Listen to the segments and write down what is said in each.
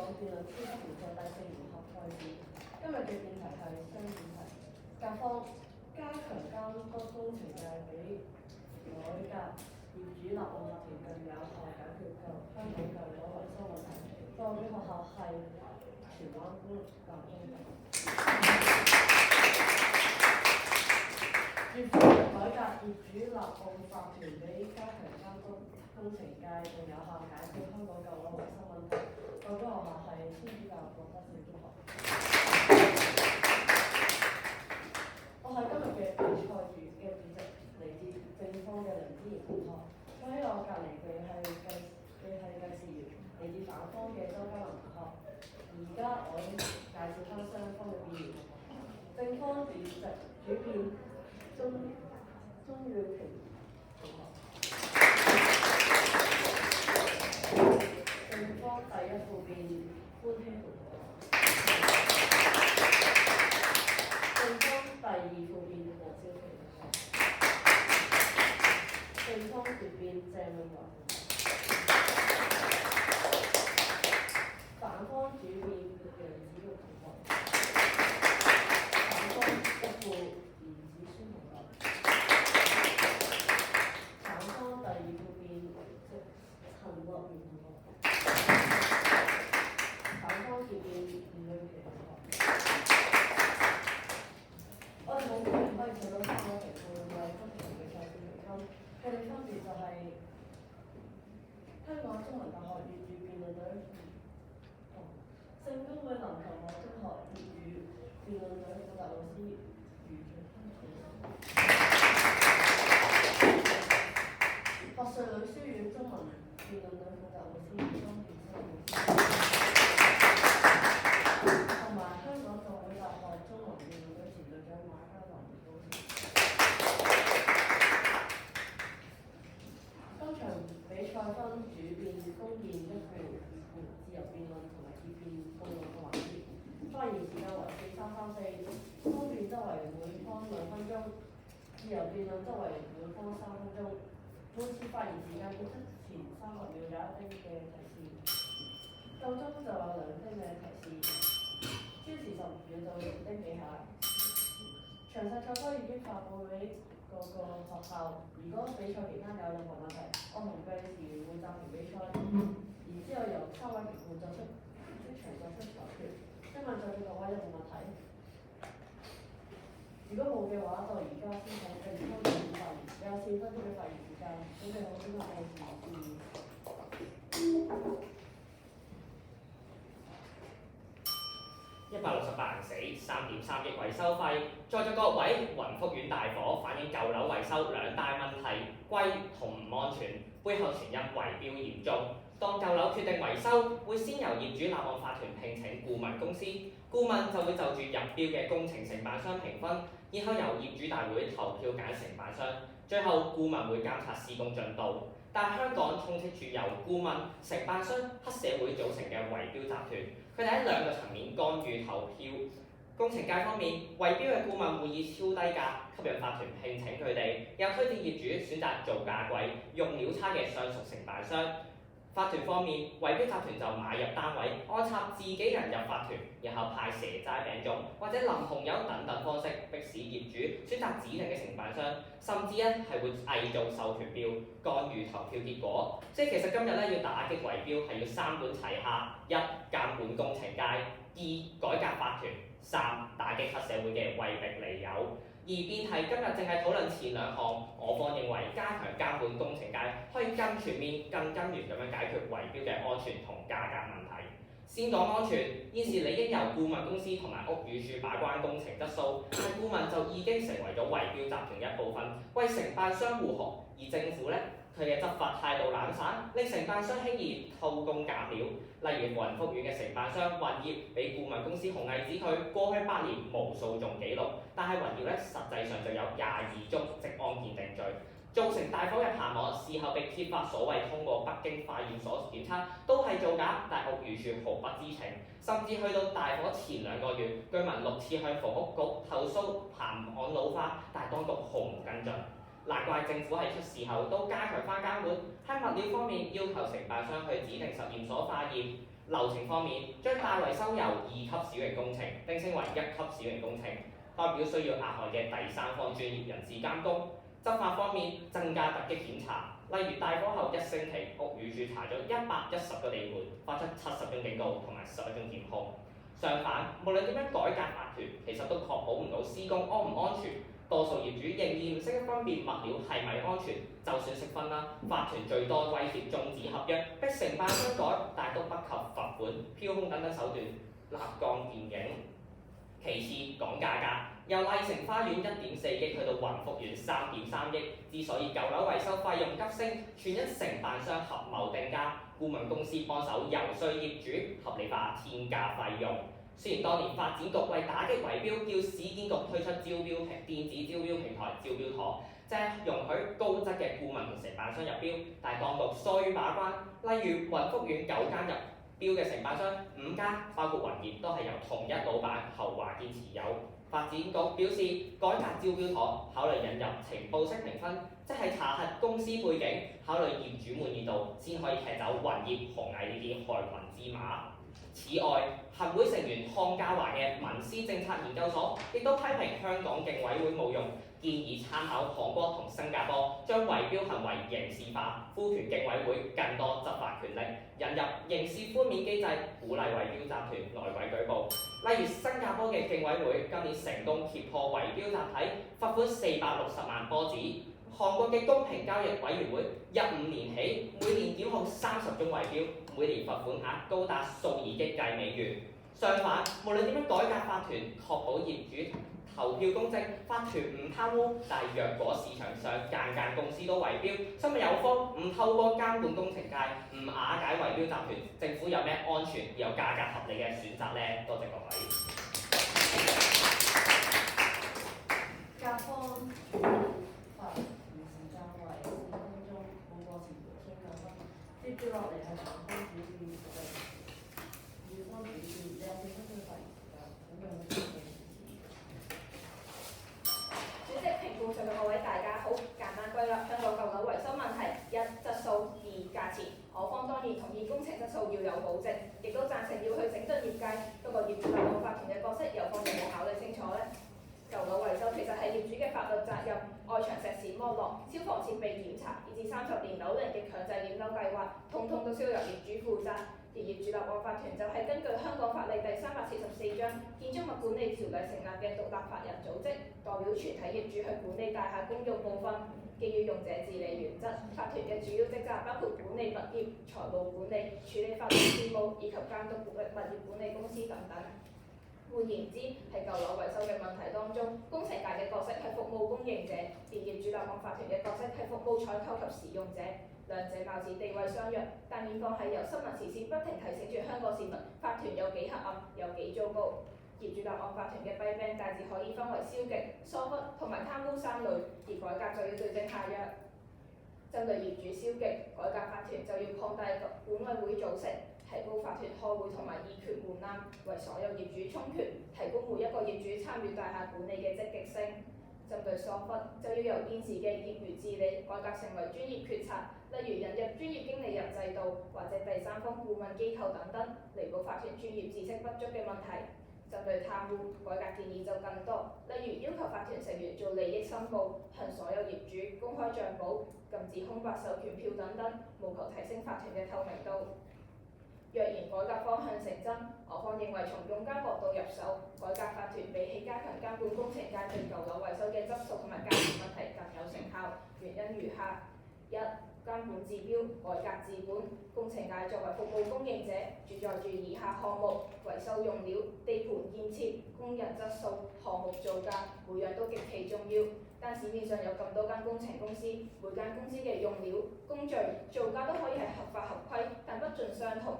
辯論超級聯賽第4回合賽事。今日嘅辯題係雙辯題，甲方加強監督工程界比改革業主立案法團更有效解決香港舊樓維修問題。代表學校係荃灣官立中學。業主改革業主立案法團比加強監督工程界更有效解決香港舊樓維修問題。代表學校係天主教國德小中學。我係今日嘅比賽主席，嚟自正方嘅梁之賢同學。咁喺我隔離嘅係計事員，嚟自反方嘅周嘉文同學。而家我介紹翻雙方嘅辯論。正方主辯鍾耀庭同學。正方第一副辯潘希同學。正方第二副辯黃少琪同學。正方決辯鄭永華同學。反方主辯楊子玉同學。反方一副嚴子孫同學。反方第二副辯陳樂源同學。反方決辯吳永琪同學。我哋好高興可以請到3位評判為不同嘅賽事評分，佢哋分別就係香港中文大學粵語辯論隊同聖公會籃球學中學粵語辯論隊負責老師余俊芬老師，學術女書院中文辯論隊負責老師莊建生老師，同埋香港浸會大學中文辯論隊前隊長馬家華老師。今場比賽分主辯、公辯一副、二副、自由辯論同埋結辯共6個環節。發言時間為4、3、3、4，公辯則為每方2分鐘，自由辯論則為每方3分鐘。每次發言時間結束前30秒有1丁嘅提示，夠鐘就有2丁嘅提示，超時15秒就會0丁記下。詳細賽果已經發布俾各個學校。如果比賽期間有任何問題，我同計時員會暫停比賽，然之後由3位評判即場作出裁決。請問在座各位有冇問題？如果冇嘅話，就而家先請正方辯論發言，有4分鐘嘅發言時間。準備好先開始。168人死，3.3億維修費。在座各位，雲福苑大火反映舊樓維修兩大問題：貴同唔安全，背後全因圍標嚴重。當舊樓決定維修，會先由業主立案法團聘請顧問公司，顧問就會就住入標嘅工程承辦商評分，然後由業主大會投票揀承辦商，最後顧問會監察施工進度。但香港充斥住由顧問、承辦商、黑社會組成嘅圍標集團，佢哋喺2個層面干預投票。工程界方面，圍標嘅顧問會以超低價吸引法團聘請佢哋，又推薦業主選擇造價貴、用料差嘅相熟承辦商。法團方面，圍標集團就買入單位，安插自己人入法團，然後派蛇齋餅糭或者淋紅油等等方式，迫使業主選擇指定嘅承辦商，甚至係會偽造授權標，干預投票結果。所以其實今日要打擊圍標係要3管齊下：1監管工程界；2改革法團；3打擊黑社會嘅威逼利誘。而辯題今日淨係討論前2項，我方認為加強監管工程界可以更全面、更根源咁樣解決圍標嘅安全同價格問題。先講安全，現時理應由顧問公司同埋屋宇署把關工程質素，但顧問就已經成為咗圍標集團一部分，為承辦商護航。而政府呢，佢嘅執法態度懶散，令承辦商輕易偷工減料。例如雲福苑嘅承辦商雲業，俾顧問公司紅藝指佢過去8年無訴訟記錄，但係雲業實際上就有22宗職安健定罪，造成大火嘅棚網，事後被揭發所謂通過北京化驗所檢測都係造假，但屋宇署毫不知情，甚至去到大火前2個月，居民6次向房屋局投訴棚網老化，但係當局毫無跟進。難怪政府喺出事後都加強翻監管，喺物料方面要求承辦商去指定實驗所化驗。流程方面，將大維修由2級小型工程訂稱為1級小型工程，代表需要額外嘅第三方專業人士監工。執法方面，增加突擊檢查，例如大火後1星期，屋宇署查咗110個地盤，發出70宗警告同埋11宗檢控。相反，無論點樣改革法團，其實都確保唔到施工安唔安全。多數業主仍然唔識得分辨物料係咪安全，就算識分啦，法團最多威脅終止合約，逼承辦商改，但都不及罰款、票控等等手段立竿見影。其次講價格，由麗城花園1.4億去到雲福苑3.3億，之所以舊樓維修費用急升，全因承辦商合謀定價，顧問公司幫手遊說業主合理化天價費用。雖然當年發展局為打擊圍標，叫市建局推出電子招標平台招標妥，即係容許高質嘅顧問同承辦商入標，但係當局疏於把關，例如雲福苑9間入標嘅承辦商，5間包括雲業都係由同一老闆侯華健持有。發展局表示，改革招標妥考慮引入情報式評分，即係查核公司背景，考慮業主滿意度，先可以踢走雲業、紅蟻呢啲害群之馬。此外，行會成員湯家華嘅民思政策研究所亦都批評香港競委會冇用，建議參考韓國同新加坡，將圍標行為刑事化，賦權競委會更多執法權力，引入刑事寬免機制，鼓勵圍標集團內鬼舉報。例如新加坡嘅競委會今年成功揭破圍標集體，罰款460萬波子。韓國嘅公平交易委員會15年起每年檢控30宗圍標，每年罰款額高達數以億計美元。相反，無論點樣改革法團，確保業主投票公正，法團唔貪污，但係若果市場上間公司都圍標，心裏有風，唔透過監管工程界，唔瓦解圍標集團，政府有咩安全又價格合理嘅選擇呢？多謝各位。甲方罰時間為4分鐘，冇過時69分。接住落嚟係甲方表示你有4分鐘發言時間，咁樣嘅主席、評判上嘅各位大家好，簡單歸納香港舊樓維修問題：一、質素；二、價錢。我方當然同意工程質素要有保證，亦都贊成要去整頓業界。不過業主立案法團嘅角色有方面冇考慮清楚呢？舊樓維修其實係業主嘅法律責任，外牆石屎剝落、消防設備檢查，以至30年樓齡嘅強制驗樓計劃，通通都需要由業主負責。而業主立案法團就係根據香港法例第344章《建築物管理條例》成立嘅獨立法人組織，代表全體業主去管理大廈公用部分。基於用者自理原則，法團嘅主要職責包括管理物業、財務管理、處理法律事務以及監督物業管理公司等等。換言之，喺舊樓維修嘅問題當中，工程界嘅角色係服務供應者，而業主立案法團嘅角色係服務採購及使用者。兩者貌似地位相若，但面況係由新聞時事不停提醒住香港市民，法團有幾黑暗，有幾糟糕。業主立案法團嘅弊病大致可以分為消極、疏忽同埋貪污3類，而改革就要對症下藥。針對業主消極，改革法團就要擴大管委會組成，提高法團開會同埋議決門檻，為所有業主充權，提高每一個業主參與大廈管理嘅積極性。針對疏忽，就要由現時嘅業餘治理改革成為專業決策，例如引入專業經理人制度或者第三方顧問機構等等，彌補法團專業知識不足嘅問題。針對貪污，改革建議就更多，例如要求法團成員做利益申報，向所有業主公開帳簿，禁止空白授權票等等，務求提升法團嘅透明度。若然改革方向成真，我方認為從用家角度入手，改革法團比起加強監管工程界對舊樓維修嘅質素同埋價錢問題更有成效。原因如下：一、監管治標，改革治本。工程界作為服務供應者，主宰住以下項目：維修用料、地盤建設、工人質素、項目造價，每樣都極其重要。但市面上有咁多間工程公司，每間公司嘅用料、工序、造價都可以係合法合規，但不盡相同。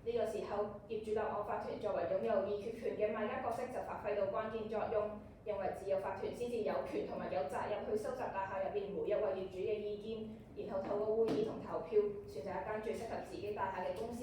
呢個時候，業主立案法團作為擁有議決權嘅賣家角色就發揮到關鍵作用，因為只有法團先至有權同埋有責任去收集大廈入邊每一位業主嘅意見，然後透過會議同投票選擇一間最適合自己大廈嘅公司。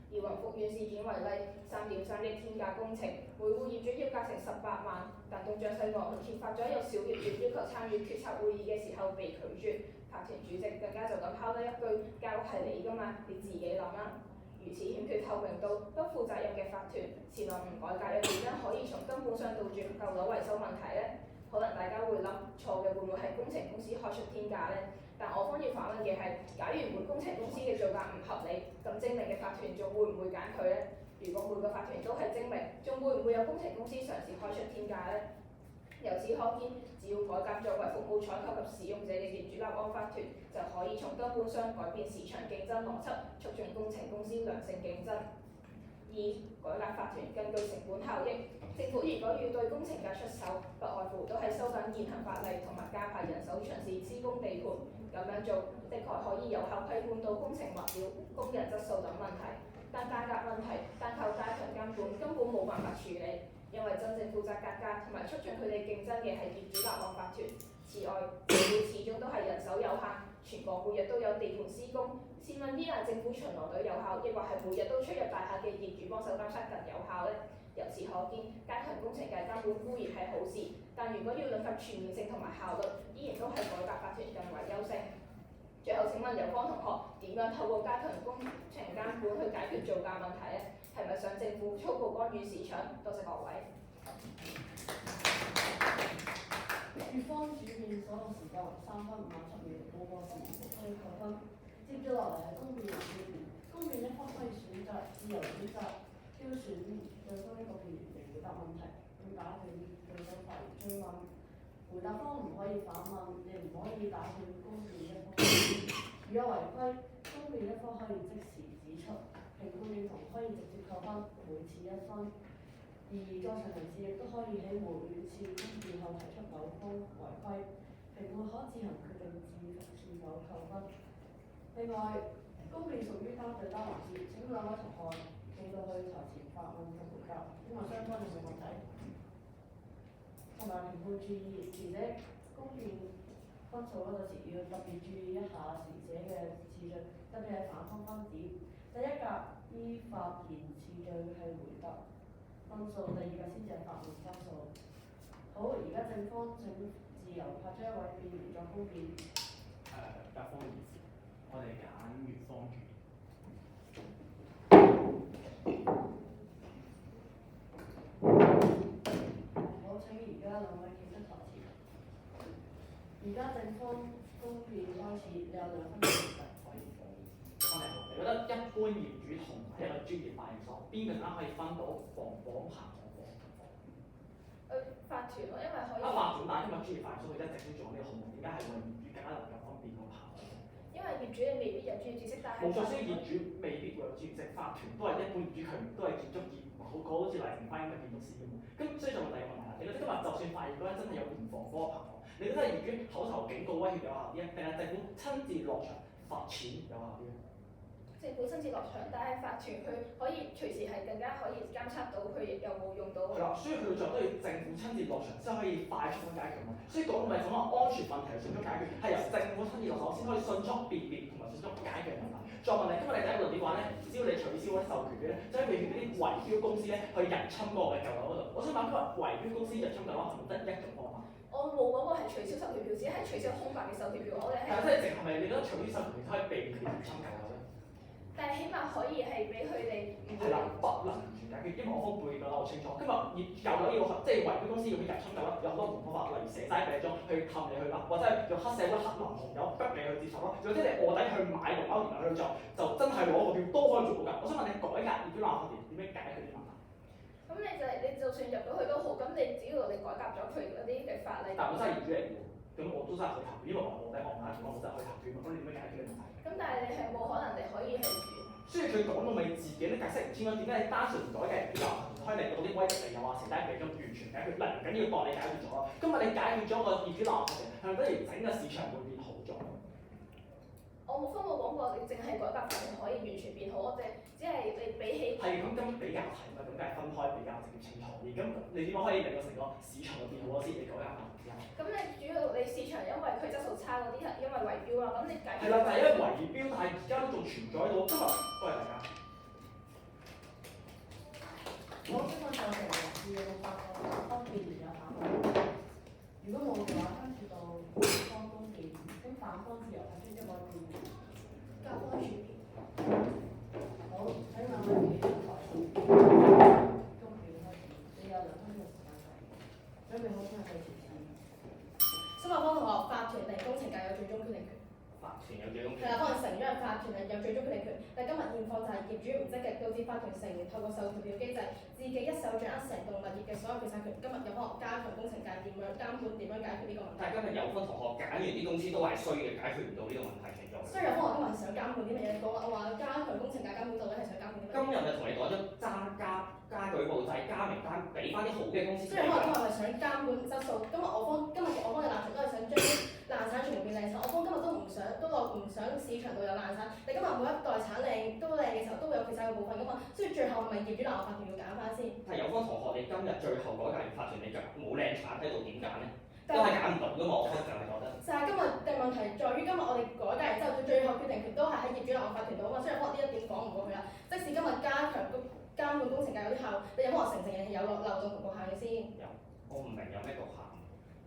以雲福苑事件為例，3.3億天價工程，每戶業主要價成18萬，但東張西望去揭發咗有小業主要求參與決策會議嘅時候被拒絕，法團主席更加就咁拋低一句：交係你㗎嘛，你自己諗啦。如此欠缺透明度、不負責任嘅法團，前來唔改革又點樣可以從根本上杜絕舊樓維修問題呢？可能大家會諗錯嘅會唔會係工程公司開出天價呢？但我方要反問嘅係，假如每工程公司嘅造價唔合理，咁精明嘅法團仲會唔會揀佢呢？如果每個法團都係精明，仲會唔會有工程公司嘗試開出天價呢？由此可見，只要改革作為服務採購及使用者嘅業主立案法團，就可以從根本上改變市場競爭邏輯，促進工程公司良性競爭。二、改革法團根據成本效益。政府如果要對工程界出手，不外乎都係收緊現行法例同埋加派人手巡視施工地盤。咁樣做的確可以有效規管到工程物料、工人質素等問題，但價格問題單靠加強監管根本冇辦法處理，因為真正負責格價同埋促進佢哋競爭嘅係業主立案法團。此外，政府始終都係人手有限，全國每日都有地盤施工，試問依賴政府巡邏隊有效，抑或係每日都出入大廈嘅業主幫手監察更有效呢？由此可見，加強工程界監管固然係好事，但如果要論及全面性同埋效率，依然都係改革法團更為優勝。最後請問有方同學點樣透過加強工程監管去解決造價問題呢？係咪想政府粗暴干預市場？多謝各位。乙方主辯所用時間為3分57秒，冇過時可以扣分。接咗落嚟係公辯人辯論，公辯一方可以選擇自由選擇挑選對方一個辯員嚟回答問題，咁打斷對方發言追問。回答方唔可以反問，亦唔可以打斷公辯一方。如有違規，公辯一方可以即時指出，評判認同可以直接扣分，每次1分。而在場人士亦都可以喺每次公辯後提出某方違規，評判可自行決定是否扣分。另外，公辯屬於單對單環節，請兩位同學到去台前發問及回答，因為雙方有冇問題。同埋評判注意，前者公辯分數嗰陣時要特別注意一下前者嘅次序，特別係反方分子。第一格依發言次序係回答分數，第二個先至係發問分數。好，而家正方請自由派出一位辯員作公辯。甲方議事，我哋揀乙方主辯。好，請而家兩位企出台前。而家正方公辯開始，你有2分鐘時間。你覺得一般業主同埋一個專業法庭所，邊個啱可以分到防火棚同火？法團咯，因為可以。法團，但係因為專業法庭所佢一直都做呢個項目，點解係為業主更加能夠分辨個棚？因為業主你未必有專業知識，但係冇錯，所以業主未必會有專業知識，法團都係一般業主，佢都係建築業，好似黎成輝咁嘅建築師咁。咁所以就問第二個問題啦，你覺得今日就算發現嗰陣真係有唔防火嘅棚，你覺得係業主口頭警告威脅有效啲啊，定係政府親自落場罰錢有效啲咧？政府親自落場，但係法團佢可以隨時係更加可以監測到佢有冇用到。係啦，所以佢最後都要政府親自落場先可以快速咁解決問題。所以講唔係講話安全問題迅速解決，係由政府親自落手先可以迅速辨別同埋迅速解決問題。再問你，今日你第一個論點話咧，只要你取消嗰啲授權嘅咧，就可以避免嗰啲圍標公司咧去入侵嗰個嘅舊樓嗰度。我想問今日圍標公司入侵舊樓係咪得一種方法？我冇講過係取消授權票，只係取消空白嘅授權票。我哋係。即係淨係咪你覺得取消授權票可以避免佢哋入侵舊樓咧？但係起碼可以係俾佢哋唔會。係啦，不能完全解決，因為我方背個好清楚。今日舊樓要即係圍標公司要去入侵舊樓，有好多唔同方法，例如寫齋餅裝去氹你去啦，或者係用黑社會黑林紅油逼你去接受咯，或者你臥底去買樓然後去做，就真係攞個票都可以做到㗎。我想問你改革業主立案法團點樣解決呢啲問題？咁你就算入到去都好，咁你只要你改革咗佢嗰啲嘅法例。但我真係業主嚟㗎喎，咁我都真係可以投票，因為我臥底我唔係我真係可以投票，咁你點樣解決呢個問題？咁但係你係冇可能你可以係。所以佢講到咪自己都解釋唔清楚，點解你單純改嘅業主立案法團可以令到啲威逼利誘啊、成單俾咁完全解決，唔緊要當你解決咗咯。今日你解決咗個業主立案法團，係咪等於整個市場會變好咗？我冇講過，你淨係改革法團可以完全變好，我哋只係你比起。係咁比較係嘛，咁梗係分開比較直接清楚啲。咁你點樣可以令到成個市場會變好先？你改革法團之後。咁你主要你市場因為佢質素差嗰啲係因為圍標啊，咁你解決。係啦，就係因為圍標，但係而家都仲存在喺度。今日多謝大家。好，今日就係人士有冇發覺方辯員有反問？如果冇嘅話，跟住到方公辯，咁反方自由派出一位辯員。甲方主辯。好，喺就係業主唔積極，導致法團成員透過授權表機制，自己一手掌握成棟物業嘅所有決策權。今日有可能加強工程界點樣監管，點樣解決呢個問題？但係今日有分同學揀完啲公司都係衰嘅，解決唔到呢個問題存在。所以有可能今日係想監管啲乜嘢？我話加強工程界監管到底係想監管啲乜嘢？今日咪同你講咗加舉報制、加名單，俾翻啲好嘅公司。所以可能今日係想監管質素。今日我方嘅立場都係想將啲爛產全部變靚產。我方今日都唔想市場度有爛產。你今日每一代產靚都靚嘅時候，都會有決策嘅部分噶嘛。所以最後係咪業主立案法團要揀翻先？係有方同學，你今日最後改革完法團，你就冇靚產喺度點揀咧？都係揀唔到噶嘛，我方就係覺得。就係今日嘅問題在於今日我哋改革完之後，最後決定權都係喺業主立案法團度啊嘛。所以可能呢一點講唔過去啦。即使今日加強監管工程界有啲效，你有冇話成人係有漏洞同局限嘅先？有，我唔明有咩局限。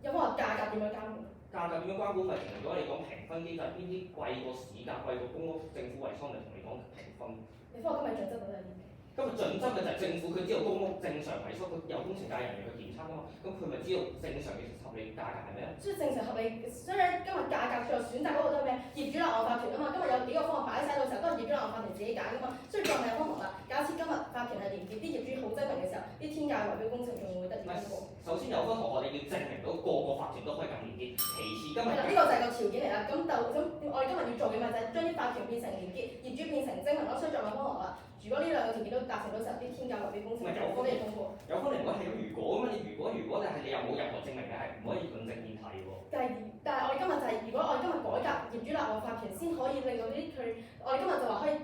有冇話價格點樣監管？價格點樣監管咪同咗你講評分機制，邊啲貴過市價、貴過公屋、政府維修咪同你講評分。你科學今日準則到底係點？今日準則嘅就係政府，佢知道公屋正常維修，佢有工程界人員去檢測噶嘛，咁佢咪知道正常嘅合理價格係咩？所以正常合理，所以今日價格最後選擇嗰個都係咩？業主立案法團啊嘛。今日有幾個方案擺晒到時候，都係業主立案法團自己揀噶嘛。所以再咪有方法啦。假設今日法團係連結啲業主好精明嘅時候，啲天價圍標工程仲會得點樣過？首先有分同學，你要證明到個個法團都可以咁連結。其次今日係啦，呢個就係個條件嚟啦。咁我哋今日要做嘅咪就係將啲法團變成連結，業主變成精明咯。所以再問方學啦。如果呢兩個條件都達成到時候，啲天價圍標工程就可以通過。有分離，如果係咁，如果咁你如果你又冇任何證明，你係唔可以論證議題喎。但係我哋今日就係、如果我哋今日改革業主立案法團，先可以令到啲佢，我哋今日就話可以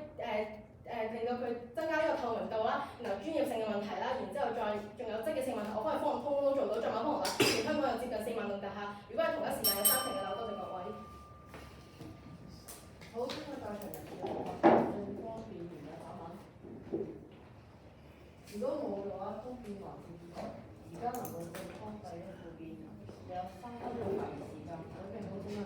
令到佢增加呢個透明度啦，然後專業性嘅問題啦，然之後再仲有積極性問題，我方方通都做到。再問方學啦，全香港有接近4萬棟大廈，如果係同一時間有3成嘅樓，多謝各位。好，今日在場人士有冇最方便完嘅答案？如果冇嘅話，都變還是而家能夠正方第一附件有3分鐘發言時間，準備好先啦，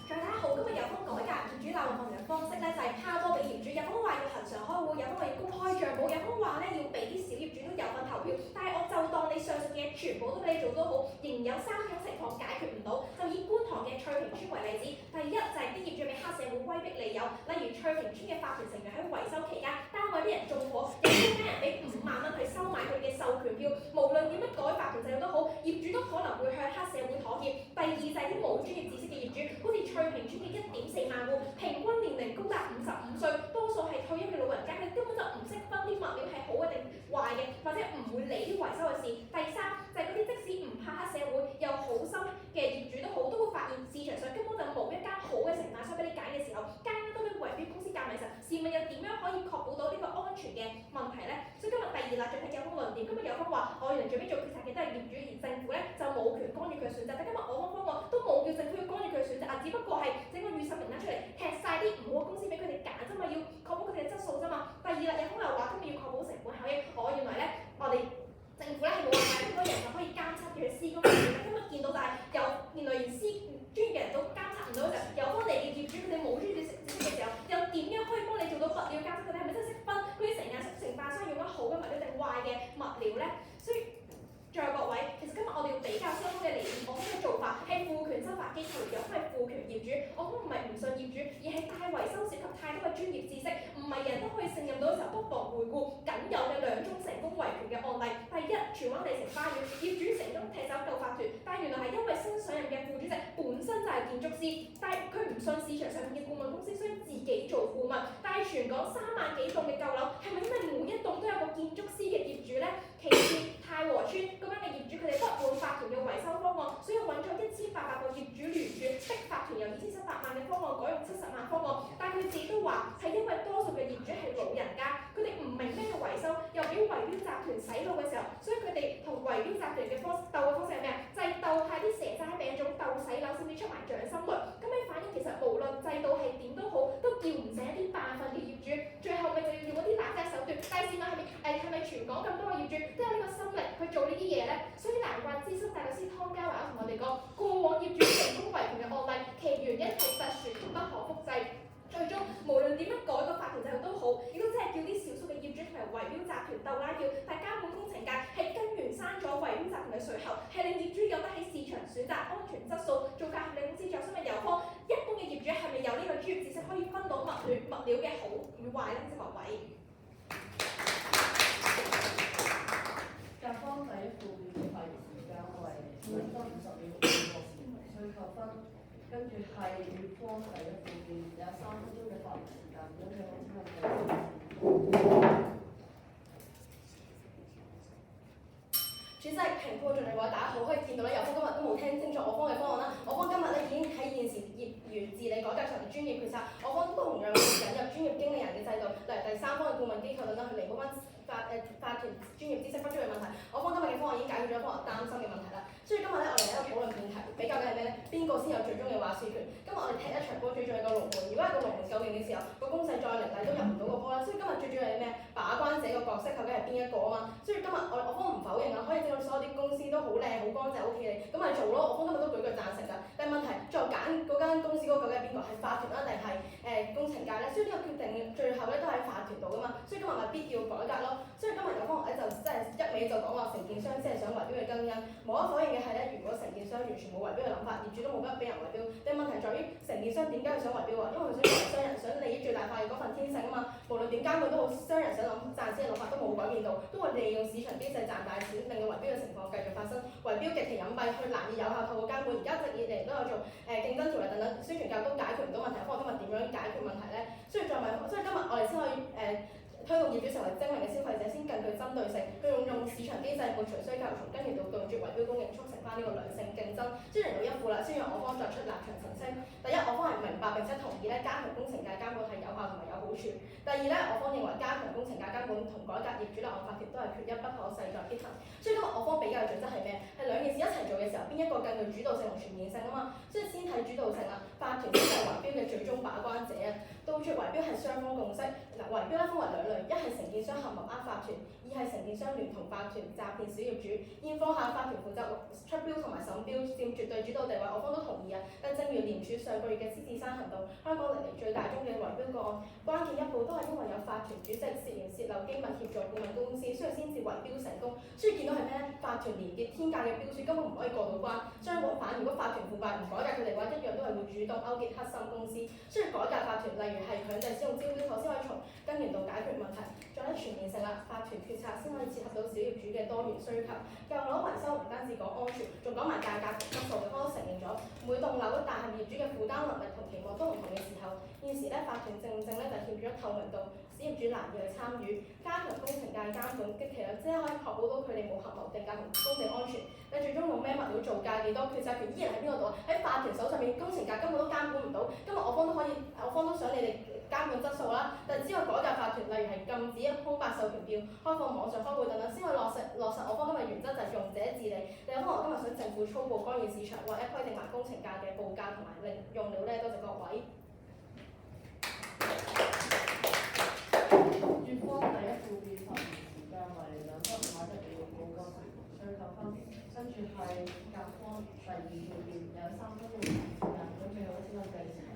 再睇下好，今日有方改革業主立案法團嘅方式咧，就係拋波俾業主，有方話要恆常開會，有方話要公開帳簿，有方話咧要俾啲小業主都有份投票。但係我就當你上述嘅嘢全部都俾你做到好，仍然有3種情況解決唔到。就以觀塘嘅翠屏村為例子，第一就係啲業主俾黑社會威逼利誘，例如翠屏村嘅法團成員喺維修期間，單位啲人縱火，有中間人俾5萬蚊去收買佢哋嘅授權票，無論點樣改法團制度都好，業主都可能會向黑社會妥協。第二就係啲冇專業知識嘅業主，好似翠屏村嘅1.4萬戶，平均年齡高達55歲，多數係退休嘅老人家，佢根本就唔識分啲物料係好嘅定壞嘅，或者唔會理啲維修嘅事。第三就係嗰啲即使唔怕黑社會又好心嘅業主都好，都會發現市場上根本就冇一間好嘅承辦商俾你揀嘅時候，間間都俾圍標公司夾埋實，市民又點樣可以確保到呢個安全嘅問題咧？所以今日第二啦，再睇有方論點。今日有方話，我原來最尾做決策嘅都係業主，而政府咧就冇權干預佢嘅選擇。但今日我方方案都冇叫政府要干預佢嘅選擇啊，只不過係整個預售名單出嚟，踢晒啲唔好嘅公司俾佢哋揀啫嘛，要確保佢哋嘅質素啫嘛。第二啦，有方又話今日要確保成本效益，原來咧我哋政府咧係冇話太多人就可以監測住佢施工嘅時候，今日見到就係原來連專業嘅人都監測唔到嘅時候，有方地嘅業主佢哋冇專業知識嘅時候，又點樣可以幫你做到物料監測？佢哋係咪真係識分嗰啲承辦商用咗好嘅物料定壞嘅物料咧？所以在各位，其實今日我哋要比較雙方嘅理念，我方嘅做法係賦權執法機構，有方係賦權業主。我方唔係唔信業主，而係大維修涉及太多嘅專業知識，唔係人都可以勝任到嘅時候，不妨回顧僅有嘅2宗成功維權嘅案例。第一，荃灣地城花園業主成功踢走舊法團，但原來係因為新上任嘅副主席本身就係建築師，但係佢唔信市場上面嘅顧問公司，所以自己做顧問。但係全港3萬幾棟嘅舊樓，係咪因為每一棟都有個建築師嘅業主咧？其次，太和村嗰間嘅業主佢哋不滿法團嘅維修方案，所以揾咗1800個業主聯署，逼法團由2700萬嘅方案改用70萬方案。但係佢自己都話係因為多數嘅業主係老人家，佢哋唔明咩叫維修，又俾圍標集團洗腦嘅時候，所以佢哋同圍標集團嘅鬥嘅方式係咩啊？就係鬥下啲蛇齋餅糭，鬥洗樓，甚至出埋掌心雷。咁你反映其實無論制度係點都好，都叫唔醒一啲扮瞓嘅業主，最後咪就要用嗰啲拿隻手段。但係市民係咪全港咁多個業主都有呢個心力去做呢啲嘢咧？所以難怪資深大律師湯家華同我哋講，過往業主成功維權嘅案例，其原因係特殊不可複製。最終無論點樣改個法團制度都好，亦都真係叫啲少數嘅業主同埋圍標集團鬥拉票，但監管工程界係根源刪咗圍標集團嘅稅後，係令業主有得喺市場選擇，責、安全、質素、造價合理公司，仲有新嘅油方一般嘅業主係咪有呢個專業知識可以分到物料嘅好與壞咧？即各位。甲方第一附表嘅發言時間為每分50秒5個需求分，跟住係乙方第一附表有3分鐘嘅發言時間，跟住我請問主席，評估盡力嘅話，大家好，可以見到咧，油方今日都冇聽清楚我方嘅方案啦。我方今日咧已經喺現時業餘治理改革上嘅專業決策，我方都同樣會引入專業經理人嘅制度，例如第三方嘅顧問機構等等，去彌補翻法團專業知識不足嘅問題。我方今日嘅方案已經解決咗方案擔心嘅問題啦。所以今日咧，我哋喺度討論辯題，比較嘅係咩咧？邊個先有最終嘅話事權？今日我哋踢一場波，最重要係個龍門。如果係個龍門夠勁嘅時候，個攻勢再凌厲都入唔到個波啦。所以今日最主要係咩？把關者個角色究竟係邊一個啊嘛？所以今日我方唔否認啊，可以整到所有啲公司都好靚、好乾淨、OK 嘅，咁咪做咯。我方今日都舉腳贊成㗎。但係問題最後揀嗰間公司嗰個究竟係邊個？係法團啊，定係工程界咧？所以呢個決定最後咧都喺法團度㗎嘛。所以今日咪必要改革咯。所以今日有方學咧就即係一味就講話承建商即係想圍標嘅更因，無可否認嘅係咧，如果承建商完全冇圍標嘅諗法，業主都冇得俾人圍標。但問題在於承建商點解佢想圍標啊？因為佢想作為商人，想利益最大化嘅嗰份天性啊嘛。無論點監管都好，商人想諗賺錢嘅諗法都冇改變到，都會利用市場機制賺大錢，令到圍標嘅情況繼續發生。圍標極其隱蔽，佢難以有效透過監管。而家一直以嚟都有做競爭條例等等宣傳教育都解決唔到問題。不過今日點樣解決問題咧？所以今日我哋先可以推動業主成為精明嘅消費者，先更具針對性，去用市場機制撥除需求，從根源度杜絕圍標供應，促成翻呢個良性競爭。先嚟到一副啦，先讓我方作出立場澄清。第一，我方係明白並且同意咧，加強工程界監管係有效同埋有好處。第二咧，我方認為加強工程界監管同改革業主立案法團都係缺一不可，勢在必行。所以今日我方比較嘅準則係咩？係兩件事一齊做嘅時候，邊一個更具主導性同全面性啊嘛？所以先睇主導性啦，法團先係圍標嘅最終把關者啊。杜絕圍標係雙方共識。嗱，圍標咧分為兩類，一係承建商合謀呃法團，二係承建商聯同法團詐騙小業主。現況下，法團負責出標同埋審標，佔絕對主導地位，我方都同意啊。但正如廉署上個月嘅獅子山行動，香港歷嚟最大宗嘅圍標個案，關鍵一步都係因為有法團主席涉嫌泄漏機密協助顧問公司，所以先至圍標成功。所以見到係咩咧？法團連結天價嘅標書根本唔可以過到關。相反，如果法團腐敗唔改革佢哋嘅話，一樣都係會主動勾結黑心公司。所以改革法團，例如係強制使用招標妥，先可以從根源度解決問題。再咧全面性啦，法團決策先可以切合到小業主嘅多元需求。舊樓維修唔單止講安全，仲講埋價格同質素嘅，我都承認咗。每棟樓大廈業主嘅負擔能力同期望都唔同嘅時候，現時咧法團正咧就欠咗透明度，使業主難以去參與。加強工程界監管，極其量即係可以確保到佢哋冇合謀定價同工地安全。你最終用咩物料造價幾多，決策權依然喺邊個度？喺法團手上面，工程界根本都監管唔到。今日我方都可以，我方都想你哋監管質素啦。但係只有改革法團，例如係禁止空白授權表、開放網上開會等等，先可以落實我方今日原則就係用者自理。另一方面，我今日想政府粗暴干預市場，或者規定埋工程界嘅報價同埋用料咧，多謝各位。乙方第一附表發言時間為2分，下一秒報告需求分，跟住係甲方第二附表有3分鐘嘅時間，跟住我先問第四題。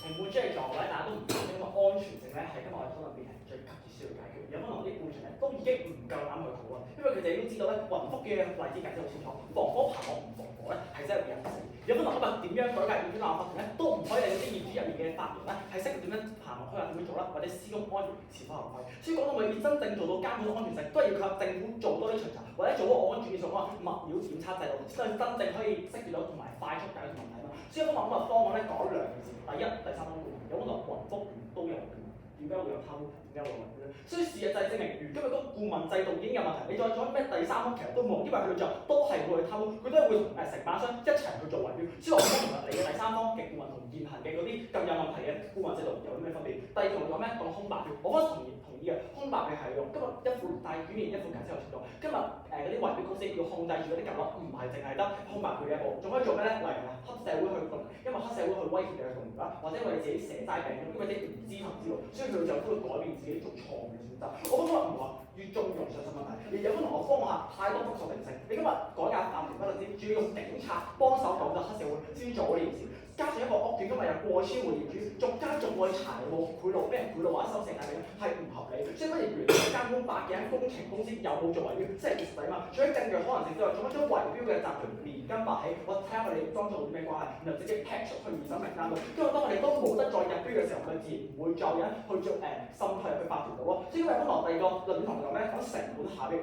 評判出嚟撞位，大家都唔知，因為安全性咧係今日我哋討論辯題最急切需要解決。有可能啲判場咧都已經唔夠膽去討論，因為佢哋都知道咧雲福嘅例子解釋好清楚，防火爬我唔防火咧係真係會有死。有可能今日點樣改革業主立案法團咧，都唔可以令到啲業主入面嘅法團咧係識點樣爬落去啊，點樣做啦，或者施工安全是否合規。所以講到尾，真正做到監管安全性，都係要靠政府做多啲巡查，或者做好我安全嘅物料檢測制度，先真正可以識別到同埋快速解決問題嘛。所以今日方案咧講兩件事，第一、第三方顧問，有可能雲福都有顧問，點解會有貪污？點解會有圍標咧？所以事實就係證明，如今日嗰個顧問制度已經有問題，你再做咩第三方其實都冇，因為佢哋最後都係會去貪污，佢都係會同承辦商一齊去做圍標。所以我覺得其實你嘅第三方嘅顧問同現行嘅嗰啲咁有問題嘅顧問制度有啲咩分別？第二同講咩？講空白表，我覺得同意嘅，空白表係用今日一副大卷面一副解釋有程度。今日嗰啲圍標公司要控制住嗰啲舊樓，唔係淨係得空白表嘅一步，仲可以做咩咧？例如黑社會去動，因為黑社會去威脅你嘅動員啦，或者為你自己蛇齋餅，因為啲唔知頭知道，所以佢就都會改變自己做錯誤嘅選擇。我覺得唔係話越縱容上述問題，而有可能我方下太多複雜定性。你今日改革法團不單止仲要用警察幫手搞到黑社會先做呢件事。加上一個屋苑今日有過千戶業主，仲加仲會柴務賄賂，俾人賄賂或者收成係唔合理。所以乜嘢原來監管百幾間工程公司有冇做圍標，即係實際嘛。除咗證據可能性之外，仲有將圍標嘅集團連根拔起，我睇下佢哋當中有啲咩關係，然後直接劈出去二審名單度。因為當我哋都冇得再入標嘅時候，佢自然唔會再有人去做滲透入去法團度咯。所以今日本來第二個論點同講咩講成本效益。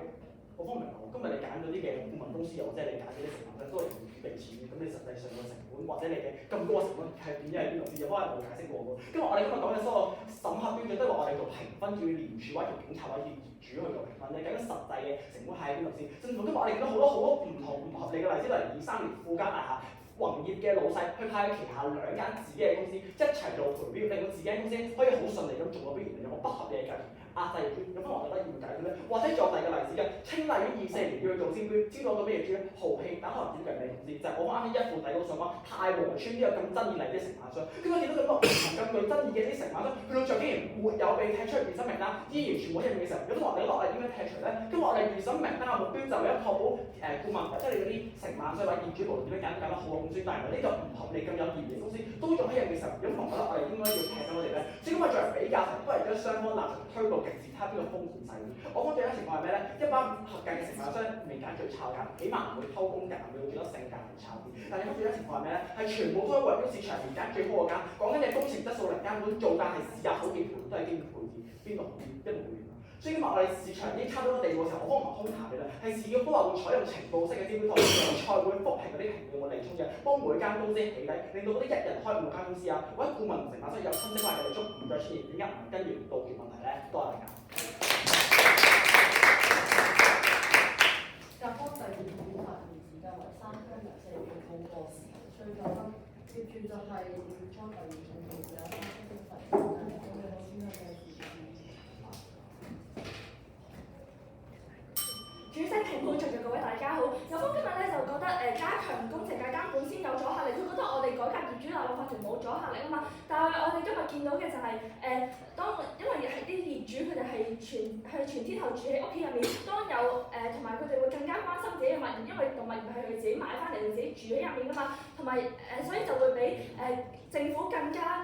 我方明講，今日你揀咗啲嘅顧問公司，又或者你揀嗰啲承辦商都係要預備錢嘅，咁你實際上個成本或者你嘅咁高嘅成本係點樣喺邊度先？有可能冇解釋過喎。今日我哋今日講嘅所有審核標準都係話我哋做評分，叫廉署或者叫警察或者叫業主去做評分，你究竟實際嘅成本係喺邊度先？甚至乎今日我哋見到好多唔同唔合理嘅例子，例如23年富家大廈。宏業嘅老細去派旗下2間自己嘅公司一齊做陪標，令到自己間公司可以好順利咁做個標，而有個不合理嘅價錢壓制業主，咁我覺得要解決咧。或者仲有第二個例子嘅，清麗於24年要去做招標，招到個咩業主咧？豪氣，但可能點計你唔知，就係我啱啱一副底稿上講太和村呢個咁爭議例嘅承辦商，咁我見到咁多唔同咁具爭議嘅啲承辦商，去到最竟然沒有被踢出2審名單，依然全部一樣嘅時候，咁我哋落嚟點樣踢除咧？咁我哋2審名單嘅目標就係確保顧問或者你嗰啲承辦商或者業主部點樣揀得好嘅公司，但係呢個唔合理咁有嫌疑嘅公司都仲喺度嘅時候，咁我覺得我哋應該要踢咗佢哋咧。所以今日作為比較題，不如將雙方立場推到極致，睇下邊個風險細啲。我講最緊情況係咩咧？一班唔合格嘅承辦商未揀最抄價，起碼唔會偷工減料，最多性價比差啲。但係最緊情況係咩咧？係全部都喺圍標市場而揀最高嘅價，講緊嘅工程質素零監管，造價係市價好幾倍，都係經驗配置，邊個好啲？一模一樣。所以今日我哋市場已經差唔多個地步嘅時候，我幫唔係空談嘅啦，係市建局都話會採用程度式嘅招標方式，賽會複評嗰啲評判會嚟衝嘅，幫每間公司起底，令到嗰啲一人開5間公司啊，或者顧問承辦商有親戚關係嘅嚟捉唔再出現，點解唔跟住杜絕問題咧？多謝大家。甲方第2點發現時間為3分24秒報過時，最後分業主就係乙方第2點同時有3分鐘發現時間，咁你好先嘅時主席、評判場嘅各位大家好，有方今日咧就覺得加強工程嘅監管先有阻嚇力，佢覺得我哋改革業主立案法團冇阻嚇力啊嘛。但係我哋今日見到嘅就係、因為係啲業主佢哋係全天候住喺屋企入面，當有同埋佢哋會更加關心自己嘅物業，因為動物業係佢自己買翻嚟，佢自己住喺入面噶嘛，同埋所以就會比政府更加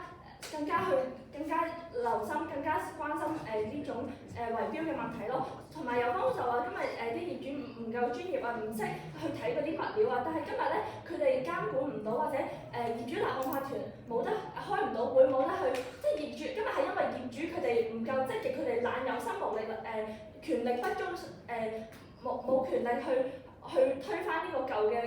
留心、更加關心呢種圍標嘅問題咯。同埋有方就話今日啲業主唔夠專業啊，唔識去睇嗰啲物料啊，但係今日咧佢哋監管唔到，或者業主立案法團冇得開唔到會，冇得去，即係業主今日係因為業主佢哋唔夠積極，佢哋懶有心無力權力不足冇權力去推翻呢個舊嘅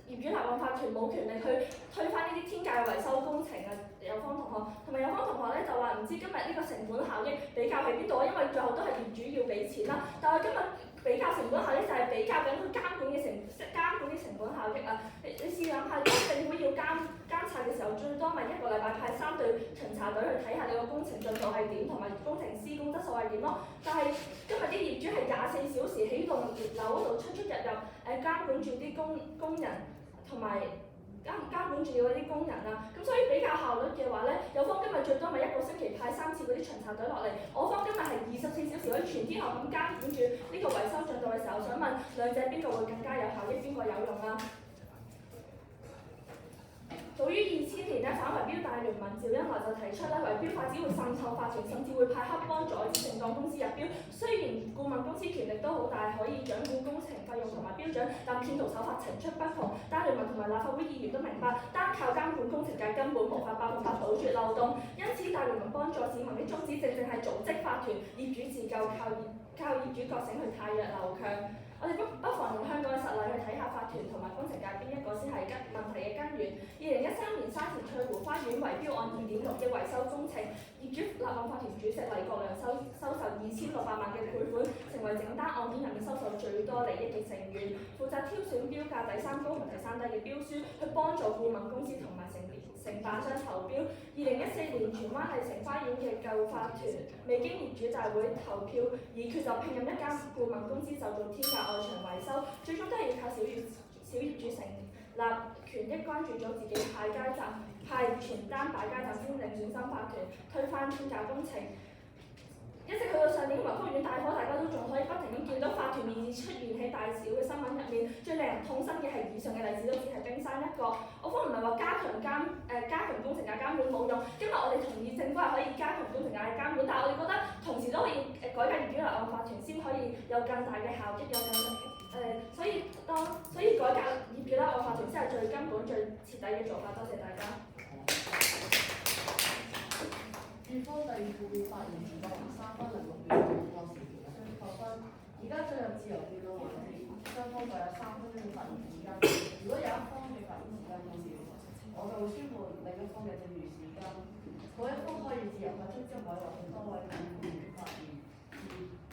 業主立案法團，冇權力去推翻呢啲天價嘅維修工程啊！有方同學同埋有方同學咧就話唔知今日呢個成本效益比較喺邊度啊？因為最後都係業主要俾錢啦。但係今日比較成本效益就係比較緊佢監管啲成本效益啊！你試諗下，當政府要監察嘅時候，最多咪1個禮拜派3隊巡查隊去睇下你個工程進度係點，同埋工程施工質素係點咯。但係今日啲業主係24小時喺棟樓嗰度出入，監管住啲工人同埋。監管住嗰啲工人啊，咁所以比較效率嘅話咧，有方今日最多咪1個星期派3次嗰啲巡查隊落嚟，我方今日係24小時可以全天候咁監管住呢個維修進度嘅時候，想問兩者邊個會更加有效益，邊個有用啊？早於2000年咧，反圍標大聯盟趙恩來就提出咧，圍標法只會滲透法團，甚至會派黑幫阻止正當公司入標。雖然顧問公司權力都好大，可以掌管工程費用同埋標準，但騙徒手法層出不窮。大聯盟同埋立法會議員都明白，單靠監管工程界根本無法百分百堵絕漏洞。因此，大聯盟幫助市民嘅宗旨正係組織法團，業主自救，靠業主覺醒去汰弱留強。我哋不妨用香港嘅實例去睇下法團同埋工程界邊一個先係問題嘅根源。2013年沙田翠湖花園圍標案2.6億維修工程，業主立案法團主席黎國良收受2600萬嘅賠款，成為整單案件入面收受最多利益嘅成員，負責挑選標價第3高同第3低嘅標書，去幫助顧問公司同埋承辦商投標。2014年荃灣麗城花園嘅舊法團未經業主大會投票議決就聘任一間顧問公司就做天價外牆維修，最終都係要靠小業主成立權益關注咗自己派街站、派傳單擺街站先領選新法團推翻天價工程。一直去到上年雲福苑大火，大家都仲可以不停咁見到法團面出現喺大小嘅新聞入面。最令人痛心嘅係以上嘅例子都只係冰山一角。我方唔係話加強工程嘅監管冇用，今日我哋同意政府係可以加強工程界嘅監管，但係我哋覺得同時都可以改革業主立案法團，先可以有更大嘅效益，有更大所以改革業主立案法團先係最根本、最徹底嘅做法。多謝大家。處方第二附表發言時間為3分06秒，按時條需扣分。而家進入自由辯論環節，雙方各有3分鐘嘅發言時間。如果有一方嘅發言時間到時，我就會宣布另一方嘅剩餘時間。每一方可以自由發出職位或者多位辯員發言。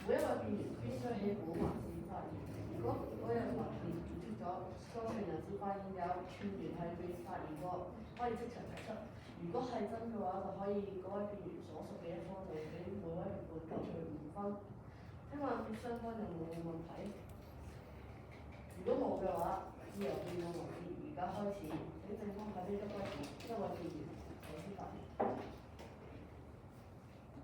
每一位辯員必須喺本環節發言。如果嗰日環節結束咗，在場人士發現有串員係未發言過，可以即場提出。如果係真嘅話，就可以嗰位辯員所屬嘅一方就俾每位評判扣除5分。聽話雙方有冇問題？如果冇嘅話，自由辯論環節而家開始。請正方喺呢一位辯員首先發言。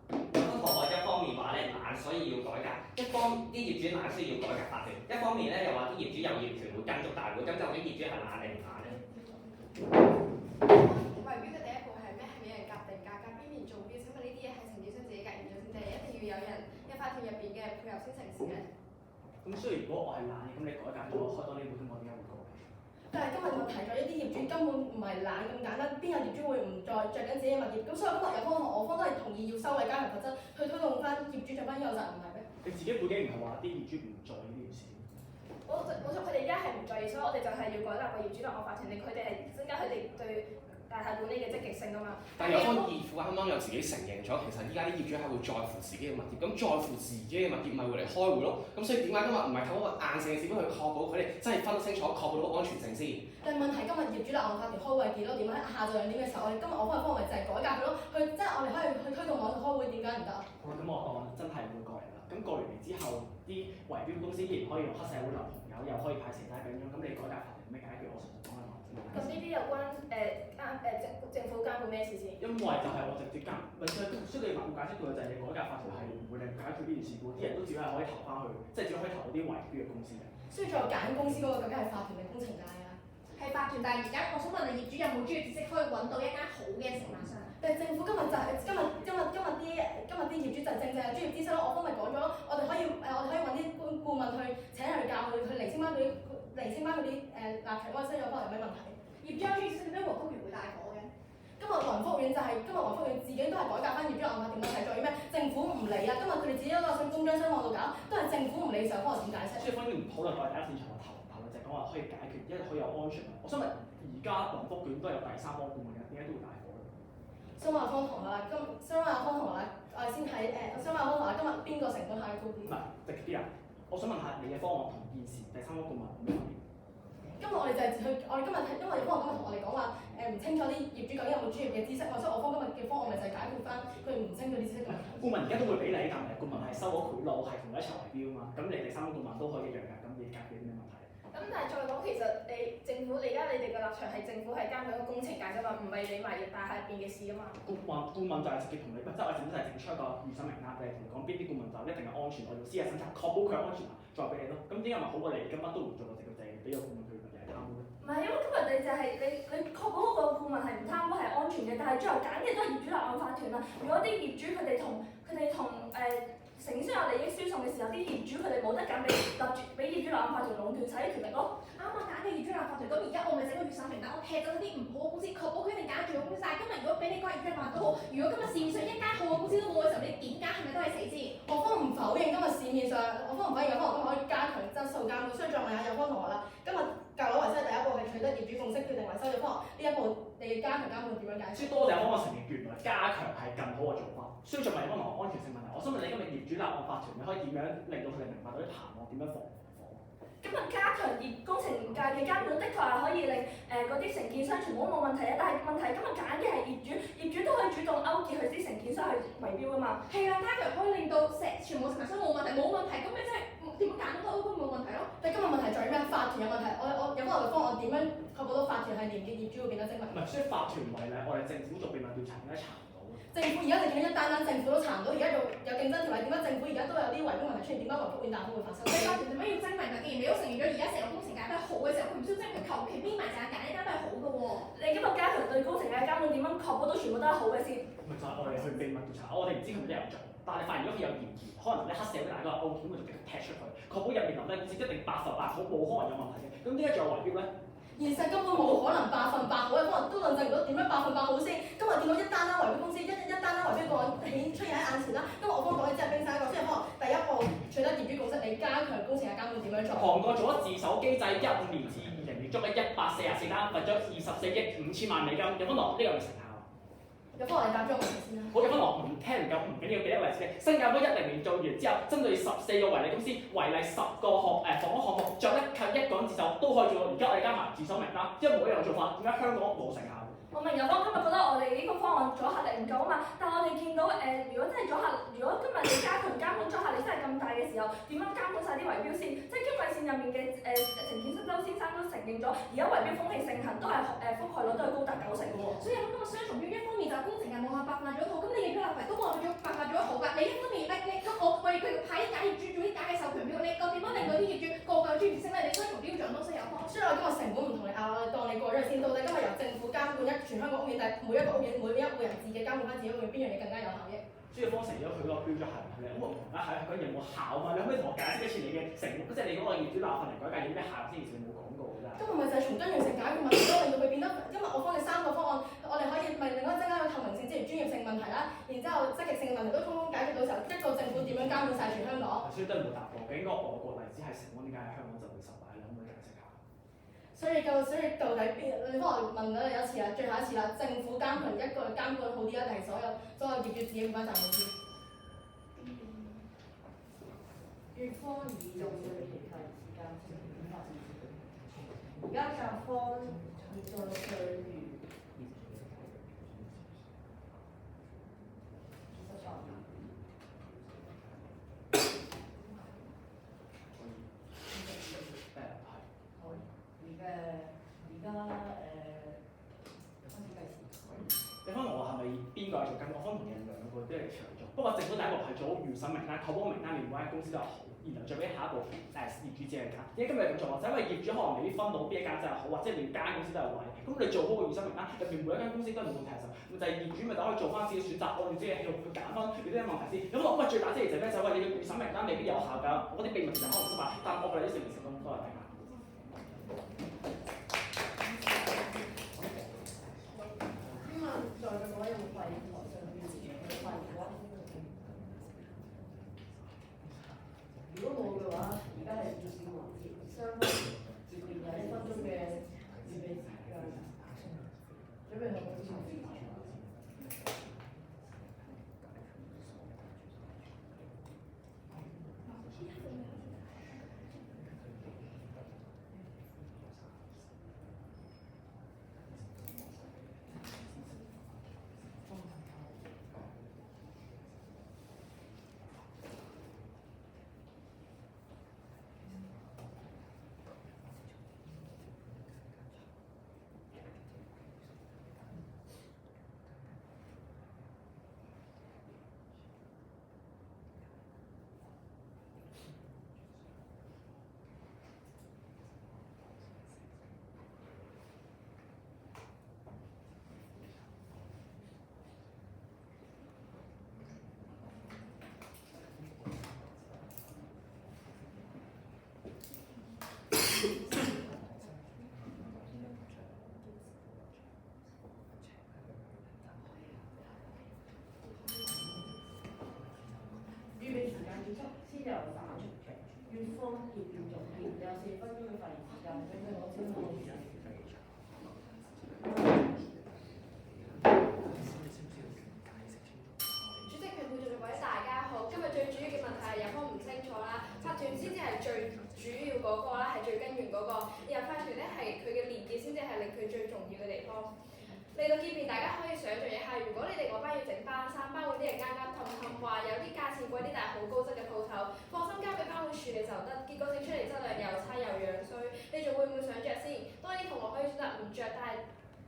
同學一方面話咧懶，所以要改革；啲業主懶，需要改革法團；一方面咧又話啲業主有業權會跟足大會。咁究竟業主係懶定唔懶咧？圍標嘅第一步係咩？係有人夾定價格，邊邊做標？請問呢啲嘢係承建商自己夾完咗先，定係一定要有人一法團入邊嘅配合先成事咧？咁雖然如果我係懶嘅，咁你改革咗開多呢本，咁我點解會改？但係今日問題在一啲業主根本唔係懶咁簡單，邊有業主會唔再着緊自己嘅物業？咁所以今日有方同我方都係同意要收位加強罰則，去推動翻業主做翻有責任，唔係咩？你自己背景唔係話啲業主唔在意呢件事？冇錯，佢哋而家係唔在意，所以我哋就係要改立個業主立案法團，令佢哋係增加佢哋對大廈管理嘅積極性啊嘛。但係有方義父啱啱又自己承認咗，其實依家啲業主係會在乎自己嘅物業，咁在乎自己嘅物業咪會嚟開會咯。咁所以點解今日唔係透過個硬性嘅指標去確保佢哋真係分得清楚，確保到安全性先？但係問題今日業主立案法團開會幾多點咧？下晝2點嘅時候，我哋今日我方嘅方案咪就係改革佢咯，去即係我哋可以去推動網上開會，點解唔得啊？好啦，咁我當真係會過嚟啦。咁過完嚟之後，啲圍標公司既然可以用黑社會留朋友，又可以派承擔緊咁你改革法團有咩解決？我純粹講緊話啫嘛。咁呢啲有關政府監管咩事先？因為就係我直接監，咪即係需要你冇解釋到嘅就係你改革法團係唔會令解決呢件事嘅，啲人都只係可以投翻去，即係只可以投到啲圍標嘅公司嘅。所以最後揀公司嗰個究竟係法團定工程界啊？係法團，但係而家我想問你，業主有冇專業知識可以揾到一間好嘅承辦商？但係政府今日就係今日啲業主就正係專業知識咯。我方咪講咗咯，我哋可以揾啲顧問去請人去教佢，去釐清翻佢啲立場嗰個需要方有咩問題。業主有專業知識點解黃福園會大火嘅？今日雲福苑就係、今日雲福苑自己都係改革翻業主立案法團，問題在於咩？政府唔理啊！今日佢哋自己一個想公章商網度搞，都係政府唔理嘅時候，幫我點解釋？所以反而唔討論我哋第一市場嘅討論就係講話可以解決，一可以有安全。我想問而家雲福苑都有第三方顧問嘅，點解都會大火咧？雙馬方同學啦，我哋先睇雙馬方同學今日邊個成本效益高啲？唔係直啲啊！我想問下你嘅方案同現時第三方顧問有咩分別？今日我哋就係我哋今日因為方案今日同我哋講話唔清楚啲業主究竟有冇專業嘅知識，所以我方今日嘅方案咪就係解決翻佢唔清楚啲知識嘅問題。顧問而家都會俾你，但係顧問係收咗賄賂，係同你一齊圍標啊嘛。咁你第三方顧問都可以一樣㗎，咁你解決啲咩問題？咁但係再講，其實政府而家你哋嘅立場係政府係監管個工程界啫嘛，唔係你埋入大廈入邊嘅事啊嘛。顧問就係直接同你，即係我哋整係整出一個預審名額，你同佢講邊啲顧問就一定係安全，我要私人審查，確保佢係安全，再俾你咯。咁點解咪好過你咁乜都唔做，直接俾個顧問佢咪又係貪污咧？唔係，因為今日你就係你確保嗰個顧問係唔貪污係安全嘅，但係最後揀嘅都係業主立案法團啊。如果啲業主佢哋同承建商有利益輸送嘅時候，啲業主佢哋冇得揀，俾業主立案法團壟斷晒啲權力咯。啱啊，揀嘅業主立案法團，咁而家我咪整個預審名單，我劈咗啲唔好嘅公司，確保佢哋揀最好公司。但係今日如果俾你改業主立案都好，如果今日市面上一間好嘅公司都冇嘅時候，你點揀係咪都係死先？我方唔否認今日市面上，我方唔否認有方今日可以加強質素監管，所以再問下有方同學啦。今日舊樓維修第一步係取得業主共識決定維修嘅方案，呢一步你嘅加強監管點樣解釋？所以多謝方嘅承認，原來加強係更好嘅做法。所以再問有方同學安全性問題，我想問你今日業主立案法團，你可以點樣令到佢哋明白到啲棚案點樣防火？今日加強工程界嘅監管，的確係可以令嗰啲承建商全部都冇問題啊！但係問題今日揀嘅係業主，業主都可以主動勾結佢啲承建商去圍標啊嘛。係啊，加強可以令到全部承辦商冇問題，咁你真係點樣揀都冇問題咯。但今日問題在於咩？法團有問題，我有方嘅方案點樣確保到法團係連結業主會變得精明？唔係，所以法團為例，我哋政府做秘密調查點解查唔到？政府而家你見到一單單政府都查唔到，而家有競爭條例，點解政府而家都有啲圍標問題出現？點解圍福苑大火會發生？你話點解要證明㗎？既然你都承認咗而家成個工程搞得好嘅時候，佢唔需要證明佢求其邊埋就係揀一間都係好嘅喎。你今日加強對工程嘅監管，點樣確保到全部都係好嘅先？咪就係我哋去秘密調查，我哋唔知佢哋有做，但係你發現如果佢有嫌疑，可能你黑社會大哥嘅 O，咁佢就即刻踢出去，確保入面留低公司一定100%好，冇可能有問題嘅。咁點解仲有圍標咧？現實根本冇可能100%好嘅，可能都論證唔到點樣100%好先。今日見到一單單圍標公司，一單單圍標個案出現喺眼前啦。今日我方講嘅只係冰山一角，即係可能第一步取得業主共識，你加強工程嘅監管點樣做？韓國做咗自首機制，15年至20年捉咗144單，罰咗24億5千萬美金。有分落呢個係咪成效？有幫我哋答咗個問題先啦。好，有分落唔聽唔夠，唔緊要，俾一個例子。新加坡10年做完之後，針對14個違例公司，違例10個房屋項目，再靠一個人自首都可以做到。而家我哋加埋自首名單，一模一樣嘅做法，點解香港冇成效？我明日方今日覺得我哋呢個方案阻嚇力唔夠啊嘛，但係我哋見到如果真係阻嚇，如果今日你加強監管阻嚇力真係咁大嘅時候，點樣監管晒啲圍標先？即係經緯線入面嘅陳建新周先生都承認咗，而家圍標風氣盛行，都係覆蓋率都係高達90%嘅喎。所以咁個雙重標，一方面就係工程係冇辦法白化咗好，咁你業主立法都冇辦法白化咗好㗎。你一方面你我為佢派啲假業主做啲假嘅授權表，你個點樣令到啲業主個個專業性咧？你雙重標準都需有方。所以我今日成本唔同你拗，我當你過咗去先。到底今日由政府監管全香港屋苑，但係每一個屋苑每一戶人自己監管翻自己屋苑，邊樣嘢更加有效益？專業方成咗佢嗰個標準係唔係咧？咁我唔同啦，係佢有冇效啊嘛？你可唔可以同我解釋一次你嘅成本，即係你嗰個業主立法嚟改革有啲咩效先？以前你冇講過㗎。今日咪就係從根源性解決問題咯，令到佢變得，因為我方嘅3個方案，我哋可以咪另外增加個透明性之餘專業性問題啦，然之後積極性嘅問題都通通解決到時候，一個政府點樣監管晒全香港？所以都係冇答過，究竟個外國例子係成功，點解喺香港就會失敗？你可唔可以解釋下？所以到底邊？你幫我問咗你一次啦，最後一次啦，政府加強一個監管好啲啊，定係所有業主自己負翻責任先？乙方以用嘅期費時間前5發而家甲方現在對於你方我係咪邊個係做緊？我方同你兩個都係長做。不過政府第一步係做好預審名單，確保名單裏面每間公司都係好，然後再俾下一步業主自己揀。點解今日咁做啊？就因為業主可能未必分到邊一間真係好，或者連間公司都係壞。咁你做好個預審名單，入面每一間公司都係冇問題嘅時候，咁就係業主咪就可以做翻自己選擇，按照自己嘅喜好去揀翻有啲咩問題先。咁我喂最大劑就係咩？就係你嘅預審名單未必有效㗎，我啲秘密就可能失敗，但係我哋啲成年成功都係大家。在嘅嗰位用廢台上面自己去廢嘅話，如果冇嘅話，而家係結算環節，雙方接連有1分鐘嘅預備時間，準備好冇先？預備時間結束，先由打出場，乙方結算總結，有4分鐘嘅發言時間，準備好先可以。主席、評判做各位大家好，今日最主要嘅問題係入方唔清楚啦，法團先至係最主要嗰個啦，係最根源嗰個，然後法團咧係佢嘅連結先至係令佢最重要嘅地方。嚟到見面，大家可以想象一下，如果你哋嗰班要整班3班會啲人間氹氹話有啲價錢貴啲，但係好高質嘅鋪頭，放心交俾班會處理就得，結果整出嚟質量又差又樣衰，你仲會唔會想着先？當然同學可以選擇唔着，但係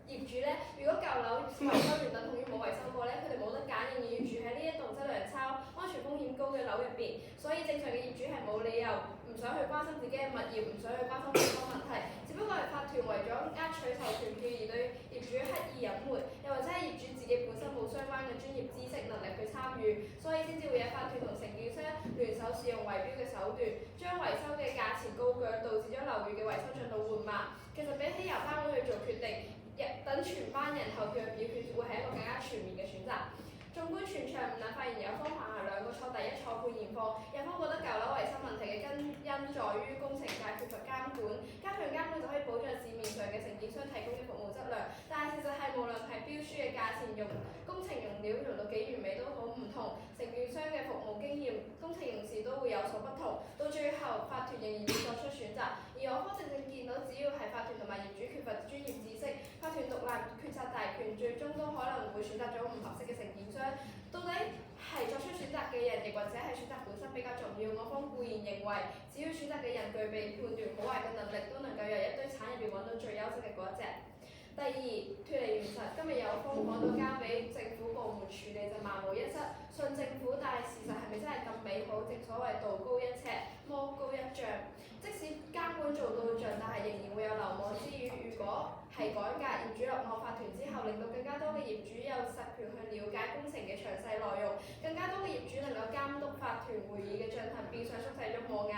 業主咧，如果舊樓維修完等同於冇維修過咧，佢哋冇得揀，仍然要住喺呢一棟質量差、安全風險高嘅樓入邊。所以正常嘅業主係冇理由唔想去關心自己嘅物業，唔想去關心健康問題，只不過係法團為咗呃取授權票而對業主刻意隱瞞，又或者係業主自己本身冇相關嘅專業知識能力去參與，所以先至會有法團同承建商聯手使用圍標嘅手段，將維修嘅價錢高舉，導致咗樓宇嘅維修進度緩慢。其實比起由監會去做決定，等全班人投票去表決，會係一個更加全面嘅選擇。縱觀全場，唔難發現有方行係兩個錯，第一錯判現況。有方覺得舊樓維修問題嘅根因在於工程界缺乏監管，加強監管就可以保障市面上嘅承建商提供嘅服務質量。但係事實係無論係標書嘅價錢用工程用料用到幾完美都好唔同，承建商嘅服務經驗、工程用時都會有所不同。到最後，法團仍然要作出選擇。而我方正見到，只要係法團同埋業主缺乏專業知識，法團獨立決策大權，最終都可能會選擇咗唔合適嘅承建商。到底係作出選擇嘅人，亦或者係選擇本身比較重要？我方固然認為，只要選擇嘅人具備判斷好壞嘅能力，都能夠由一堆產入邊揾到最優質嘅嗰一隻。第二，脫離現實。今日有方講到交俾政府部門處理就萬無一失，信政府，但係事實係咪真係咁美好？正所謂道高一尺，魔高一丈。即使監管做到盡，但係仍然會有漏網之魚。如果係改革業主立案法團之後，令到更加多嘅業主有實權去了解工程嘅詳細內容，更加多嘅業主能夠監督法團會議嘅進行，變相縮細咗網眼，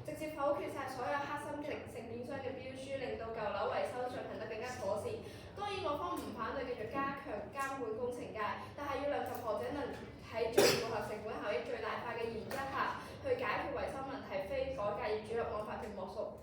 直接否決晒所有黑心承建商嘅標書，令到舊樓維修進行得更加妥善。當然，我方唔反對繼續加強監管工程界，但係要量及何者能喺最符合成本效益最大化嘅原則下去解決維修問題，非改革業主立案法團莫屬。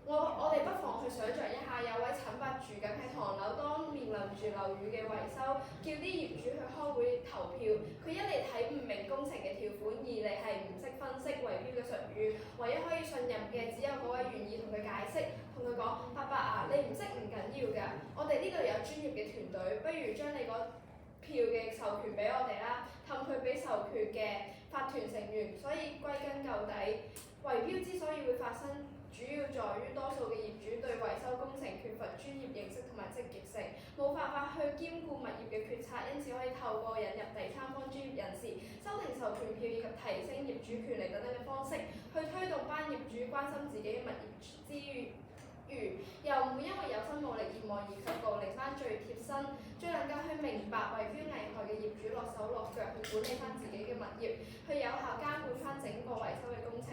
我哋不妨去想像一下，有位陳伯住緊喺唐樓，當面臨住樓宇嘅維修，叫啲業主去開會投票，佢一嚟睇唔明工程嘅條款，二嚟係唔識分析圍標嘅術語，唯一可以信任嘅只有嗰位願意同佢解釋，同佢講：伯伯啊，你唔識唔緊要㗎，我哋呢度有專業嘅團隊，不如將你嗰票嘅授權俾我哋啦，氹佢俾授權嘅法團成員。所以歸根究底，圍標之所以會發生，主要在於多數嘅業主對維修工程缺乏專業認識同埋積極性，冇辦法去兼顧物業嘅決策，因此可以透過引入第三方專業人士、修訂授權票以及提升業主權利等等嘅方式，去推動班業主關心自己嘅物業之餘，又唔會因為有心無力而望而卻步，令翻最貼身、最能夠去明白圍標危害嘅業主落手落腳去管理翻自己嘅物業，去有效監管翻整個維修嘅工程。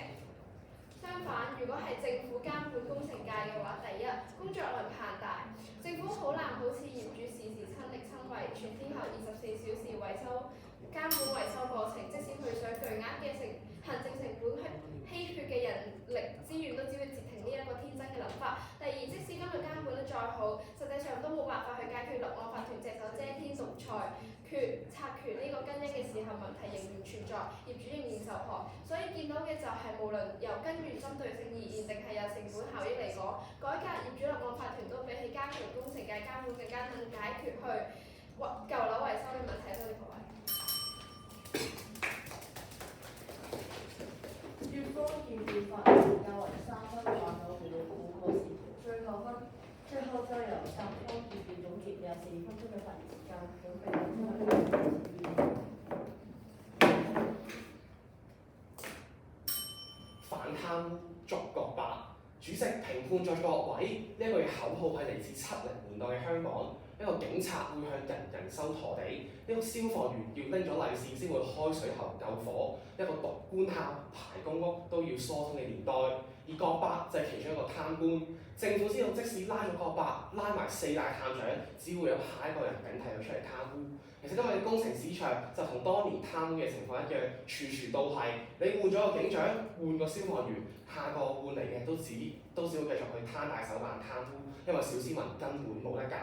相反，如果係政府監管工程界嘅話，第一，工作量龐大，政府好難好似業主事事親力親為，全天候24小時維修監管維修過程，即使佢想巨額嘅行政成本稀缺嘅人力資源，都只會截停呢一個天真嘅諗法。第二，即使今日監管得再好，實際上都冇辦法去解決立案法團隻手遮天獨裁拆權呢個根因嘅時候，問題仍然存在，業主仍然受害。所以見到嘅就係無論由根源針對性而言，定係由成本效益嚟講，改革業主立案法團都比起加強工程界監管更加能解決去舊樓維修嘅問題。多謝各位。粵方建議法團較為3分話到佢哋5個時段，最後就由甲方建議總結，有4分鐘嘅發言時間，準備反貪污捉國白，主席評判在各位。呢一句口號係嚟自70年代嘅香港。一個警察會向人人收陀地，一個消防員要拎咗利是先會開水喉救火，一個讀官校排公屋都要疏通嘅年代。而國白就係其中一個貪官。政府知道，即使拉咗國白，拉埋4大探長，只會有下一個人頂替佢出嚟貪污。其實今日嘅工程市場就同當年貪污嘅情況一樣，處處都係。你換咗個警長，換個消防員，下個換嚟嘅都只會繼續去攤大手板貪污，因為小市民根本冇得揀。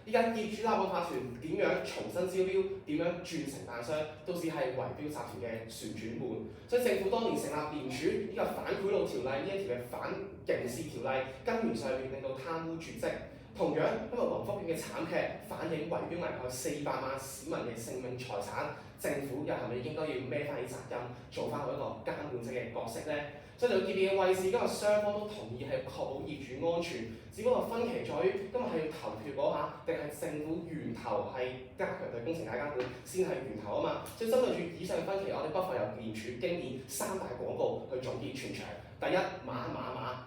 依家業主立案法團點樣重新招標，點樣轉承辦商，都只係圍標集團嘅旋轉門。所以政府當年成立廉署呢個反賄賂條例呢一條嘅反刑事條例，根源上面令到貪污絕跡。同樣，因為宏福苑嘅慘劇反映圍標危害400萬市民嘅性命財產，政府又係咪應該要孭翻啲責任，做翻一個監管者嘅角色呢？所以就結辯嘅位置，今日雙方都同意係確保業主安全，只不過分歧在於今日係要投票嗰下，定係政府源頭係加強對工程界監管先係源頭啊嘛。所以針對住以上分歧，我哋不妨由廉署經典三大廣告去總結全場。第一，馬，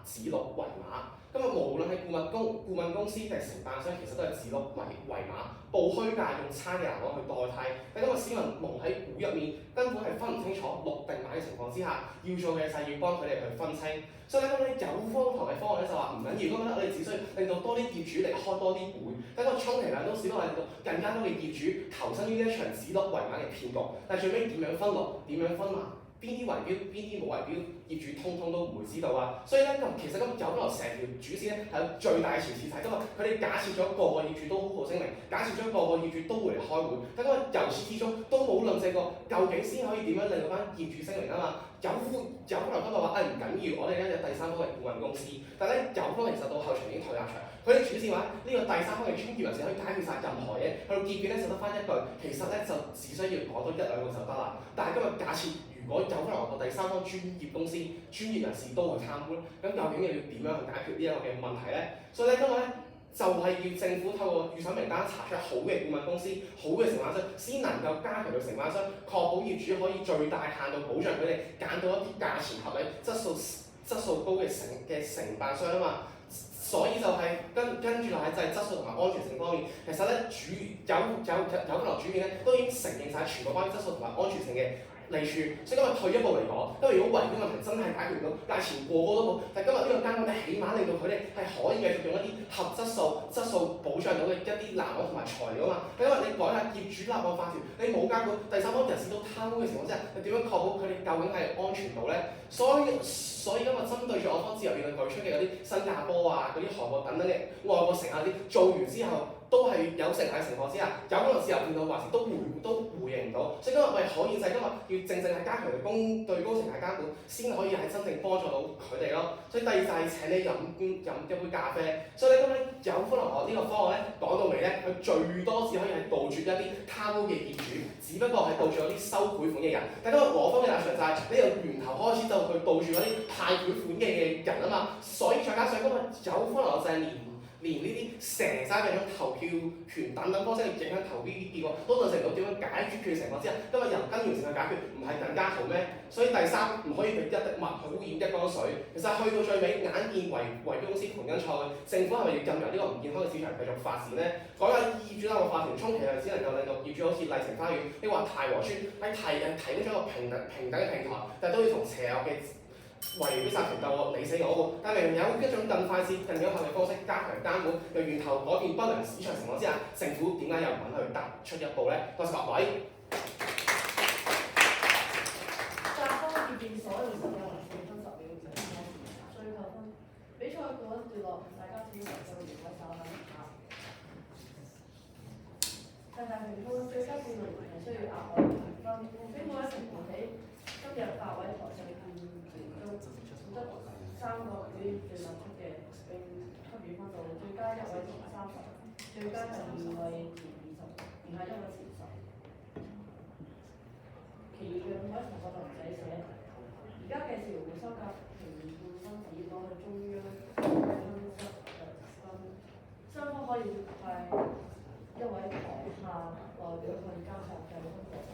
指鹿為馬。今日無論係顧問公司定係承辦商，其實都係指鹿為馬，報虛價用差嘅銀行去代替。但今日市民蒙喺股入面，根本係分唔清楚鹿定馬嘅情況之下，要做嘅就係要幫佢哋去分清。所以咧，咁你有方同嘅方案咧就話唔緊要，咁咧我哋只需要令到多啲業主嚟開多啲會，等個充其量都少，令到更加多嘅業主投身於呢一場指鹿為馬嘅騙局。但係最尾點樣分鹿，點樣分馬？邊啲圍標，邊啲冇圍標，業主通通都唔會知道啊！所以咧，其實有可能成條主線咧係有最大嘅前設就係今日佢哋假設咗個個業主都好好聲明，假設咗個個業主都會嚟開會，但今日由始至終都冇論證過究竟先可以點樣令到班業主聲明啊嘛！有可能今日話唔緊要，我哋而家有第三方嘅顧問公司，但係咧有可能其實到後場已經退立場，佢哋主線話呢個第三方嘅專業人士可以解決晒任何嘢，去到結語咧就得翻一句，其實咧就只需要講多一兩個就得啦。但係今日假設如果有可能個第三方專業公司、專業人士都去貪污，咁究竟又要點樣去解決呢一個嘅問題咧？所以咧今日咧就係要政府透過預審名單查出好嘅顧問公司、好嘅承辦商，先能夠加強到承辦商，確保業主可以最大限度保障佢哋揀到一啲價錢合理、質素高嘅承辦商啊嘛。所以就係跟住落嚟就係質素同埋安全性方面，其實咧有可能主面咧都已經承認晒全部關於質素同埋安全性嘅利處，所以今日退一步嚟講，因為如果圍標問題真係解決唔到，價錢過高都好，但係今日呢個監管咧，起碼令到佢哋係可以繼續用一啲合質素保障到嘅一啲藍網同埋材料啊嘛。因為你改下業主立案法條，你冇監管，第三方人士都貪污嘅情況之下，你點樣確保佢哋究竟係安全到咧？所以今日針對住我方自由辯論舉出嘅嗰啲新加坡啊、嗰啲韓國等等嘅外國城啊啲做完之後，都係有成效嘅情況之下，有可能自由辯論還是都回應唔到，所以今日咪可以就係今日要正係加強對工程界監管，先可以係真正幫助到佢哋咯。所以第二就係請你飲一杯咖啡。所以咧今日有可能我呢個方案咧講到尾咧，佢最多只可以係杜絕一啲貪污嘅業主，只不過係杜絕嗰啲收賄款嘅人。但今日我方嘅立場就係你由源頭開始就去杜絕嗰啲派賄款嘅人啊嘛。所以再加上今日有可能就係連呢啲成山嘅投票權等等方式去影響投票結果，都造成到點樣解決嘅情況之下，今日由根源性去解決，唔係更加好咩？所以第三唔可以俾一滴墨去污染一缸水。其實去到最尾，眼見圍標公司盤根錯節，政府係咪要任由呢個唔健康嘅市場繼續發展咧？講下業主立案法團充其量只能夠令到業主好似麗城花園，抑或太和村喺提供咗一個平等嘅平台，但都要同邪惡嘅圍標集團鬥你死我活，但明明有一種更快捷、更有效嘅方式加強監管，由源頭改變不良市場情況之下，政府點解又唔肯去踏出一步咧？多謝各位。甲方結辯所用時間為4分10秒，最後分比賽告一段落，大家請留在原位稍後下。世界評判最佳辯論員係需要額外評分，俾每一成盤起。今日8位台上辯論中，得3個表現最突出嘅，並給予分數。最佳1位前30，最佳第2位前20，而下1位前10。其餘嘅5位同學就唔使寫。而家嘅是回收甲評判分子攞去中央分室分，雙方可以派1位台下代表去監察計分過程。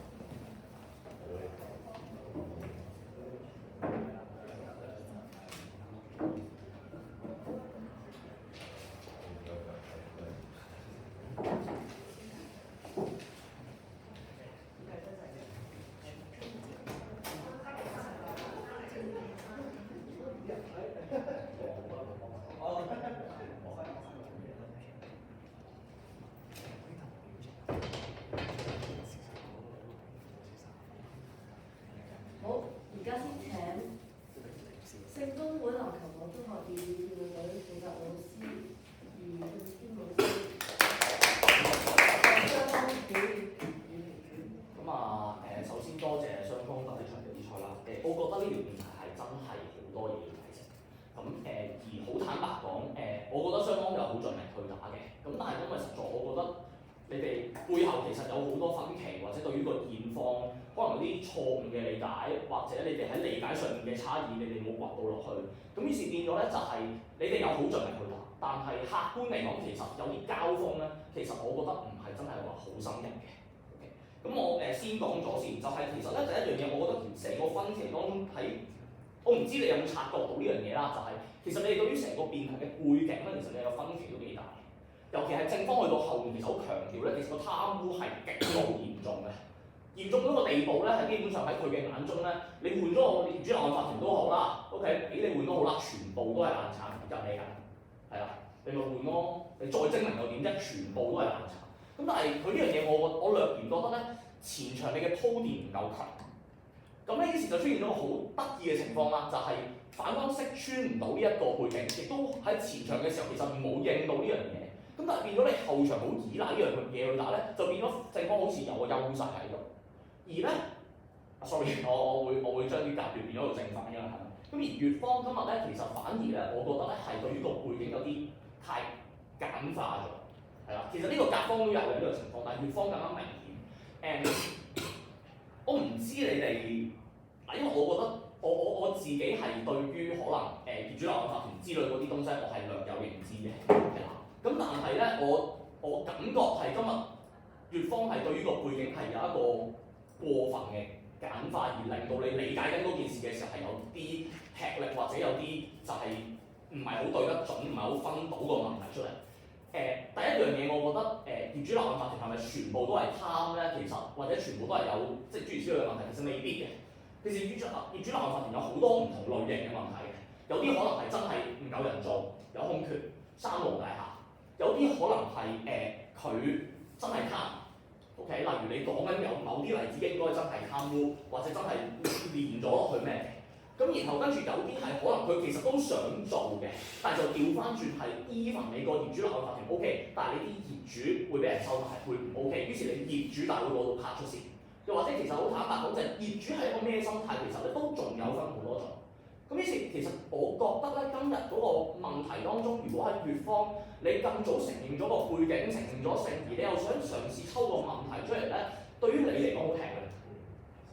好，而家先請聖公會籃球部中學電競隊負責老師余俊軒老師，雙方表演咁啊首先多謝雙方打呢場比賽啦。我覺得呢條辯題係真係好多嘢要睇成。咁而好坦白講，我覺得雙方有好盡力去打嘅。咁但係因為實在，我覺得你哋背後其實有好多分歧，或者對於個現況可能有啲錯誤嘅理解，或者你哋喺理解上面嘅差異，你哋冇掘到落去。咁於是變咗咧就係、你哋有好盡力去答，但係客觀嚟講，其實有啲交鋒咧，其實我覺得唔係真係話好深入嘅。咁我先講咗先，就係、其實咧第一樣嘢，我覺得成個分歧當中喺，我唔知你有冇察覺到呢樣嘢啦，就係、其實你哋對於成個辯題嘅背景咧，其實你有分歧都幾大。尤其係正方去到後面，其實好強調咧，其實個貪污係極度嚴重嘅，嚴重到一個地步咧，係基本上喺佢嘅眼中咧，你換咗我業主立案法團都好啦 ，OK， 俾你換都好啦，全部都係爛產入你㗎，係啦，你咪換咯，你再精明又點啫？全部都係爛產。咁但係佢呢樣嘢，我略然覺得咧，前場你嘅鋪墊唔夠強。咁咧於是就出現咗個好得意嘅情況啦，就係、反方識穿唔到呢一個背景，亦都喺前場嘅時候其實冇應到呢樣嘢。咁但係變咗你後場好依賴呢樣嘢去打咧，就變咗正方好似有個優勢喺度。而咧，sorry， 我會將啲甲段變咗做正反㗎啦，係咪？咁而乙方今日咧，其實反而咧，我覺得咧係對於個背景有啲太簡化咗，係啦。其實呢個甲方都有嘅呢個情況，但係乙方更加明顯。我唔知你哋嗱，因為我覺得我自己係對於可能業主立案法團之類嗰啲東西，我係略有認知嘅，係啦。咁但係咧，我感覺係今日乙方係對於個背景係有一個過分嘅簡化，而令到你理解緊嗰件事嘅時候係有啲吃力，或者有啲就係唔係好對得準，唔係好分到個問題出嚟。第一樣嘢，我覺得業主立案法團係咪全部都係貪咧？其實或者全部都係有即係諸如此類嘅問題，其實未必嘅。其實業主立案法團有好多唔同類型嘅問題嘅，有啲可能係真係唔夠人做，有空缺，三無大廈。有啲可能係佢真係貪 ，OK？ 例如你講緊有某啲例子應該真係貪污，或者真係連咗落去咩？咁然後跟住有啲係可能佢其實都想做嘅，但係就調翻轉係 even 你個業主立案法團 OK， 但係你啲業主會俾人收買，會唔 OK？於是你業主大會攞到拍出線，又或者其實好坦白講，就係業主係一個咩心態，其實咧都仲有分好多種。咁於是其實我覺得咧，今日嗰個問題當中，如果喺乙方你咁早承認咗個背景，承認咗姓，而你又想嘗試抽個問題出嚟咧，對於你嚟講好平嘅。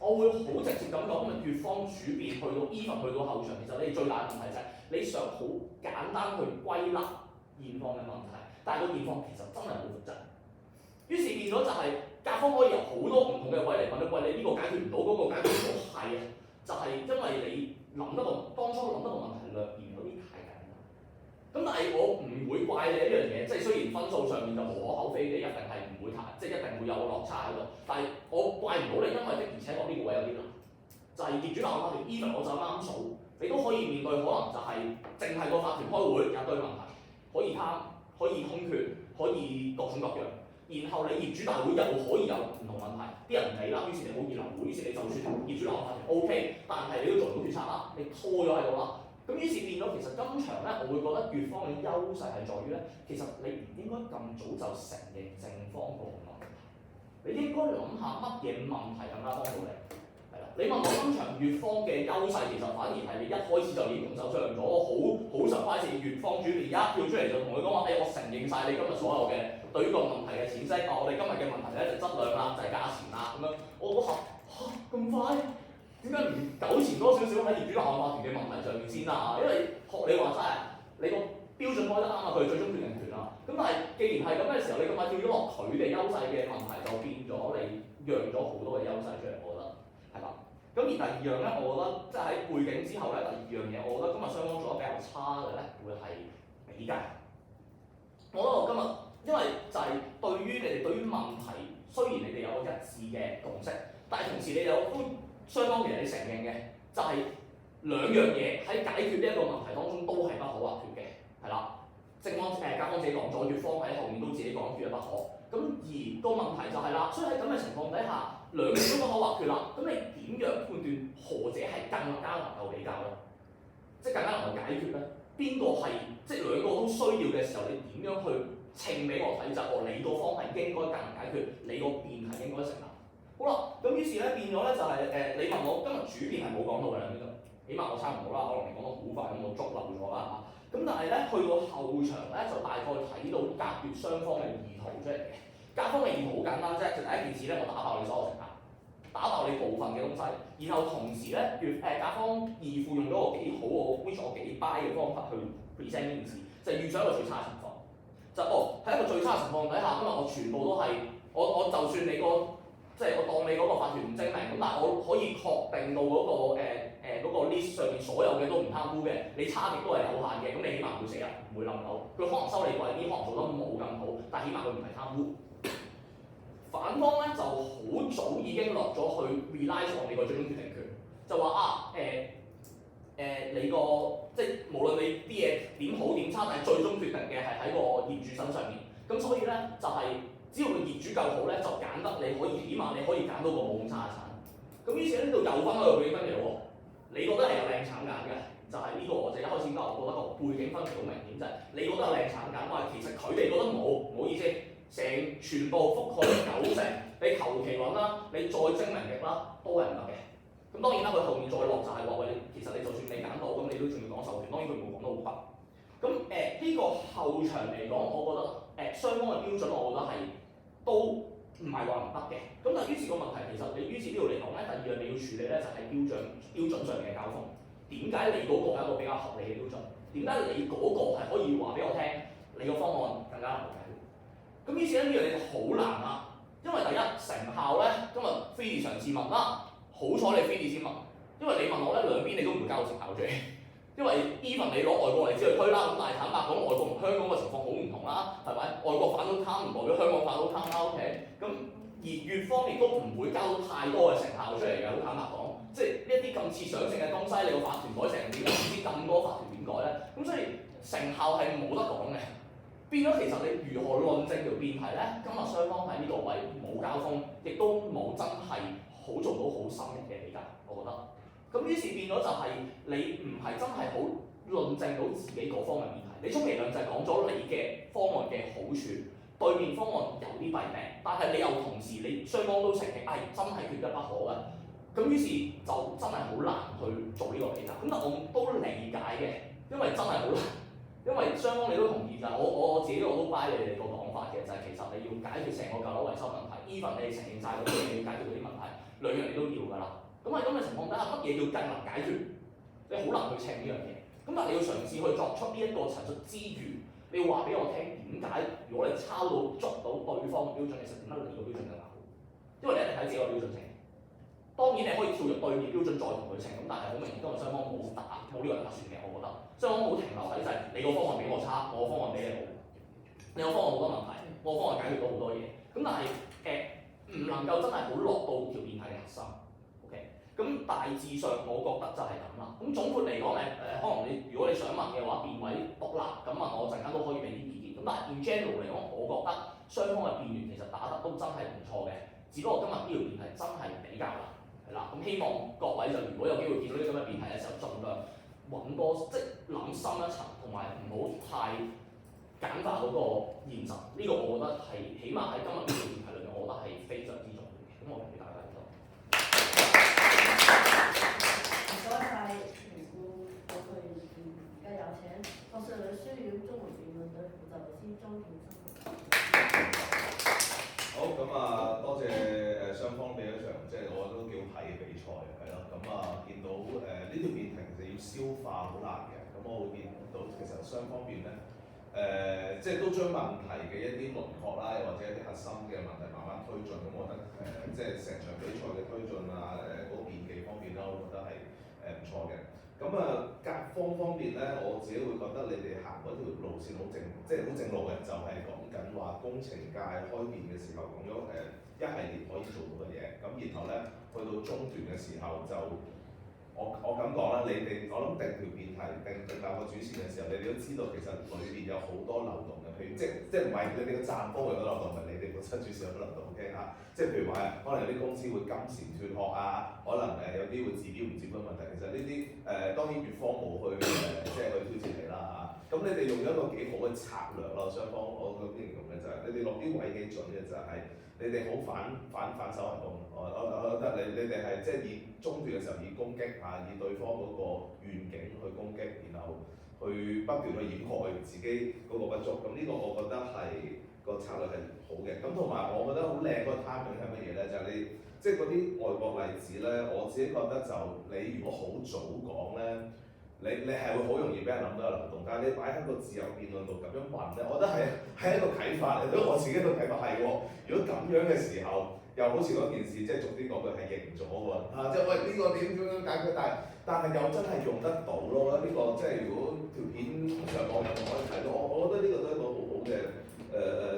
我會好直接咁講，因為乙方主辯去到 even 去到後場，其實你最大嘅問題就係你想好簡單去歸納現況嘅問題，但係個現況其實真係好複雜。於是變咗就係甲方可以由好多唔同嘅位嚟問你，喂，你呢個解決唔到，嗰個解決唔到，係啊，就係因為你諗得個當初諗得個問題略嫌有啲太簡單。咁但係我唔會怪你呢樣嘢，即係雖然分數上面就無可厚非，你一定係唔會太，即係一定會有個落差喺度。但係我怪唔到你，因為的而且確呢個位有啲難，就係業主立案法團 even 我就啱數，你都可以面對可能就係淨係個法團開會有一堆問題，可以貪，可以空缺，可以各種各樣。然後你業主大會又可以有唔同問題，啲人唔理啦，於是你冇建樓會，於是你就算業主立案法團 OK， 但係你都做唔到決策啦，你拖咗喺度啦。咁於是變咗，其實今場咧，我會覺得乙方嘅優勢係在於咧，其實你唔應該咁早就承認正方個問題，你應該諗下乜嘢問題更加幫到你，係啦。你問我今場乙方嘅優勢，其實反而係你一開始就已經動手上咗，好surprise，乙方主辯一跳出嚟就同佢講話，我承認晒你今日所有嘅對於個問題嘅淺析，我哋今日嘅問題咧就質量啦，就係價錢啦，咁樣，我嗰下咁快？點解唔糾纏多少少喺業主立案法團嘅問題上面先啊？因為學你話齋啊，你個標準開得啱啊，佢係最終決定權啊。咁但係既然係咁嘅時候，你咁快跳咗落佢哋優勢嘅問題，就變咗你讓咗好多嘅優勢出嚟，我覺得係嘛？咁而第二樣咧，我覺得即係喺背景之後咧，第二樣嘢，我覺得今日雙方做得比較差嘅咧，會係比較。我覺得我今日因為就係對於你哋對於問題，雖然你哋有個一致嘅共識，但係同時你有都。雙方其實你承認嘅就係兩樣嘢喺解決呢一個問題當中都係不可或缺嘅，係啦。正方甲方自己講咗，乙方喺後面都自己講缺一不可。咁而個問題就係啦，所以喺咁嘅情況底下，兩樣都不可或缺啦。咁你點樣判斷何者係更加能夠比較咧？即係更加能夠解決咧？邊個係即係兩個都需要嘅時候，你點樣去稱俾我睇就你個方係應該更能解決，你個辯係應該成立。好啦，咁於是咧變咗咧就係你問我今日主辯係冇講到嘅啦，呢度，起碼我猜唔到啦，可能你講得好快咁我捉漏咗啦嚇。咁但係咧去到後場咧就大概睇到甲乙雙方嘅意圖出嚟嘅。甲方嘅意圖好簡單啫，就第一件事咧我打爆你所有乘客，打爆你部分嘅東西，然後同時咧，甲方義父用咗個幾好which我幾 buy 嘅方法去 present 呢件事，就係預想一個最差嘅情況，就喺一個最差嘅情況底下，今日我全部都係我就算你即係我當你嗰個法團唔精明，咁但係我可以確定到嗰個 list 上面所有嘅都唔貪污嘅，你差極都係有限嘅，咁你起碼唔會死人，唔會冧樓。佢可能收你貴啲，可能做得冇咁好，但係起碼佢唔係貪污。反方咧就好早已經落咗去 rely on 你個最終決定權，就話你個即係無論你啲嘢點好點差，但係最終決定嘅係喺個業主身上面。咁所以咧就係、只要個業主夠好咧，就揀得你可以，起碼你可以揀到個冇咁差嘅產。咁於是呢度又分開個背景分歧喎。你覺得係有靚產揀嘅，就係、呢個我就一開始講，我覺得個背景分歧好明顯，就係、你覺得有靚產揀，但係其實佢哋覺得冇，唔好意思，全部覆蓋90%，你求其揾啦，你再精明極啦，都係唔得嘅。咁當然啦，佢後面再落就係話喂，其實你就算你揀到，咁你都仲要講授權，當然佢冇講得好白。咁呢個後場嚟講，我覺得雙方嘅標準，我覺得係都唔係話唔得嘅。咁但係於是個問題，其實你於是呢度嚟講咧，第二樣你要處理咧就係標準上面嘅交鋒。點解你嗰個係一個比較合理嘅標準？點解你嗰個係可以話俾我聽，你個方案更加能夠解決？咁於是咧呢樣嘢就好難啦，因為第一成效咧，今日非常上次問啦，好彩你非啲先問，因為你問我咧兩邊你都唔會交到成效出嚟，因為 even 你攞外國例子去推啦，咁但係坦白講，外國同香港嘅情況好唔同啦，係咪？外國反到貪唔代表香港反到貪啦 ，OK？ 咁而粵方面都唔會交到太多嘅成效出嚟嘅，好坦白講，即係呢一啲咁設想性嘅東西，你個法團改成點，唔知咁多法團點改咧，咁所以成效係冇得講嘅。變咗其實你如何論證條辯題咧？今日雙方喺呢個位冇交鋒，亦都冇真係好做到好深入嘅比較，我覺得。咁於是變咗就係你唔係真係好論證到自己嗰方嘅議題。你充其量就係講咗你嘅方案嘅好處，對面方案有啲弊病，但係你又同時你雙方都承認，真係缺一不可嘅。咁於是就真係好難去做呢個比較。咁但我都理解嘅，因為真係好難。因為雙方你都同意就係我自己我都 buy 你哋個講法嘅，就係、其實你要解決成個舊樓維修問題 ，even 你承認晒嗰啲嘢，你要解決嗰啲問題，兩樣你都要㗎啦。咁喺咁嘅情況底下，乜嘢叫更能解決？你好難去稱呢樣嘢。咁但係你要嘗試去作出呢一個陳述之餘，你要話俾我聽點解？如果你抄到捉到對方嘅標準，其實點解你個標準更加好？因為你一定睇自己個標準稱。當然你可以跳入對面標準再同佢稱，咁但係好明顯今日雙方冇呢個打算嘅，我覺得。雙方冇停留喺就係你個方案比我差，我個方案比你好。你個方案好多問題，我個方案解決到好多嘢。咁但係唔能夠真係好落到條辯題嘅核心。OK， 咁大致上我覺得就係咁啦。咁總括嚟講可能如果你想問嘅話，辯委獨立咁問我陣間都可以俾啲意見。咁但係 in general 嚟講，我覺得雙方嘅辯員其實打得都真係唔錯嘅。只不過今日呢條辯題真係比較難，係啦。咁希望各位就如果有機會見到呢啲咁嘅辯題嘅時候，盡量揾多即係諗深一層，同埋唔好太簡化嗰個現實。呢個我覺得係起碼喺今日呢條辯題裏面，我覺得係非常之重要嘅。咁我同俾大家講。唔該晒評估嗰句意見，而家有請學術類書院綜合辯論隊負責律師莊建生。好，咁多謝雙方俾一場即係我覺得都幾好睇嘅比賽，係咯。咁見到呢條辯題其實要消化好難嘅。咁我會見到其實雙方面咧即係都將問題嘅一啲輪廓啦，又或者一啲核心嘅問題慢慢推進。咁我覺得即係成場比賽嘅推進嗰個辯技方面啦，我覺得係唔錯嘅。咁甲方面咧，我自己會覺得你哋行嗰條路線好正，即係好正路嘅，就係講緊話工程界開辯嘅時候講咗一系列可以做到嘅嘢，咁然後咧去到中段嘅時候就我咁講啦，你哋我諗定條辯題定兩個主持嘅時候，你哋都知道其實裏邊有好多漏洞嘅，譬如即係唔係你哋嘅站方有啲漏洞，唔係你哋本身主持有啲漏洞 OK 嚇，即係譬如話可能有啲公司會金錢脫殼可能有啲會治標唔治本問題，其實呢啲當然粵方冇去即係去挑戰你啦嚇，咁你哋用咗一個幾好嘅策略咯，雙方我咁形容嘅就係你哋落啲位幾準嘅就係你哋好反手行動，我覺得你哋係即係以中段嘅時候以攻擊以對方嗰個願景去攻擊，然後去不斷去掩蓋自己嗰個不足，咁呢個我覺得係個策略係好嘅。咁同埋我覺得好靚嗰個 timing 係乜嘢咧？就係你即即係嗰啲外國例子咧，我自己覺得就你如果好早講咧，你係會好容易俾人諗到有流動，但係你擺喺個自由辯論度咁樣問咧，我覺得係一個啟發嚟。對我自己一個啟發係喎，如果咁樣嘅時候，又好似嗰件事即係逐啲講句係認咗喎，即係喂呢個點樣解決，但係又真係用得到咯。呢個即係如果條片上網有可以睇到，我覺得呢個都係一個好好嘅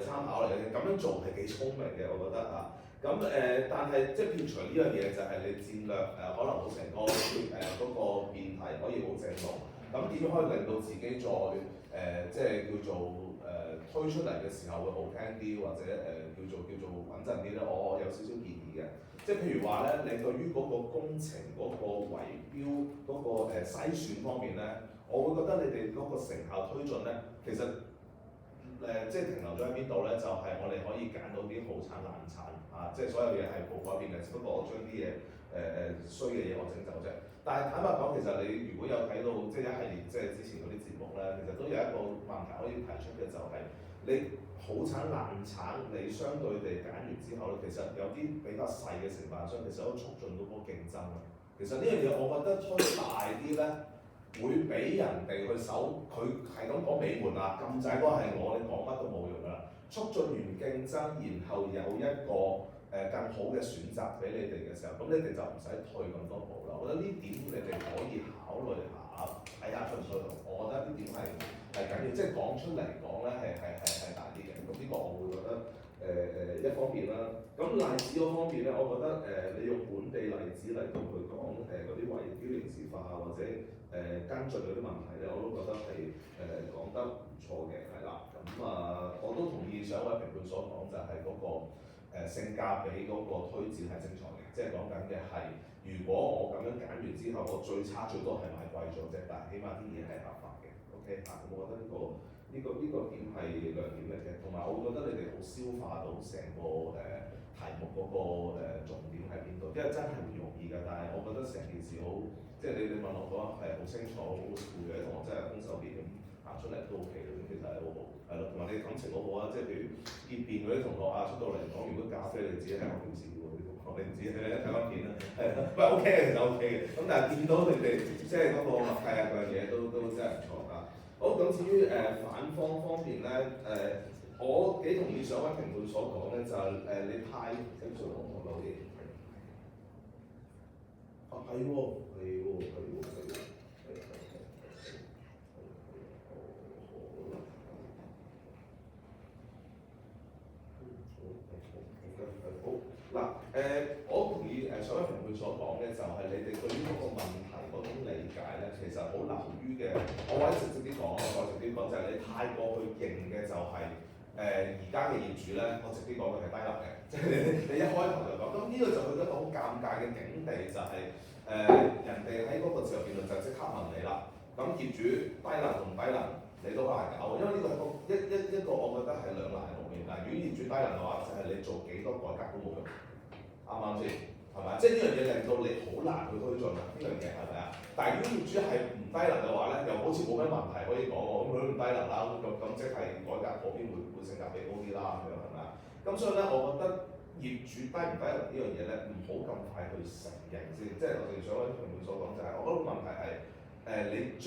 參考嚟嘅。咁樣做係幾聰明嘅，我覺得啊。咁但係即係撇除呢樣嘢，就係你戰略可能好成功，嗰個辯題可以好正路。咁點樣可以令到自己再即係叫做推出嚟嘅時候會好聽啲，或者叫做穩陣啲咧？我有少少建議嘅，即係譬如話咧，你對於嗰個工程嗰個圍標嗰個篩選方面咧，我會覺得你哋嗰個成效推進咧，其實即係停留咗喺邊度咧？就係我哋可以揀到啲好產難產啊，即係所有嘢係冇改變嘅，只不過我將啲嘢衰嘅嘢我整走啫。但係坦白講，其實你如果有睇到即係一系列即係之前嗰啲節目咧，其實都有一個問題可以提出嘅，就係你好產難產，你相對地揀完之後咧，其實有啲比較細嘅承辦商，其實都促進到嗰個競爭啊。其實呢樣嘢我覺得推大啲咧，會俾人哋去守，佢係咁講尾門啦，咁仔嗰係我，你講乜都冇用噶啦。促進完競爭，然後有一個更好嘅選擇俾你哋嘅時候，咁你哋就唔使退咁多步啦。我覺得呢點你哋可以考慮下，睇下出唔出到。我覺得呢點係緊要，即係講出嚟講咧係大啲嘅。咁呢個我會覺得一方面啦。咁例子嗰方面咧，我覺得你用本地例子嚟到去講嗰啲圍標刑事化或者跟進嗰啲問題咧，我都覺得係講得唔錯嘅，係啦。咁我都同意上一位評判所講，就係嗰個性價比嗰個推薦係精彩嘅，即係講緊嘅係，如果我咁樣揀完之後，我最差最多係買貴咗啫，但係起碼啲嘢係合法嘅 ，OK 啊？咁我覺得呢個點係亮點嚟嘅，同埋我覺得你哋好消化到成個題目嗰個重點喺邊度，因為真係唔容易㗎。但係我覺得成件事好，即係你問我講係好清楚、好酷嘅，同我真係空手邊咁行出嚟都 OK 嘅，咁其實係好好，係咯，同埋你感情好好啊，即係譬如結辯嗰啲同學啊出到嚟講，如果咖啡你自己係我同事喎，你唔知睇翻片啦，係啦，不過 OK 嘅其實 OK 嘅，咁但係見到你哋即係嗰個默契啊嗰樣嘢都真係唔錯啊。好，咁至於反方面咧，我幾同意上位評判所講咧，就係你太整數我嗰啲，係喎。嗱，我同意上位評判所講嘅就係你哋對於嗰個問題嗰種理解咧，其實好流於嘅。我或者直接啲講，就係你太過去認嘅就係而家嘅業主咧，我直接講佢係低能嘅，即係你一開頭就講，咁呢個就去到一個好尷尬嘅境地，就係人哋喺嗰個自由辯論就即刻問你啦，咁業主低能同唔低能，你都好難搞，因為呢個係一個我覺得係兩難嘅局面。嗱，如果業主低能嘅話，就係你做幾多改革都冇用。啱唔啱先？係咪？即係呢樣嘢令到你好難去推進啊！呢樣嘢係咪啊？但係如果業主係唔低能嘅話咧，又好似冇咩問題可以講喎。咁佢都唔低能啦，咁即係改革嗰邊會性價比高啲啦，咁樣係咪啊？咁所以咧，我覺得業主低唔低能呢樣嘢咧，唔好咁快去承認先。即係我哋上位評判所講就係，我覺得問題係你將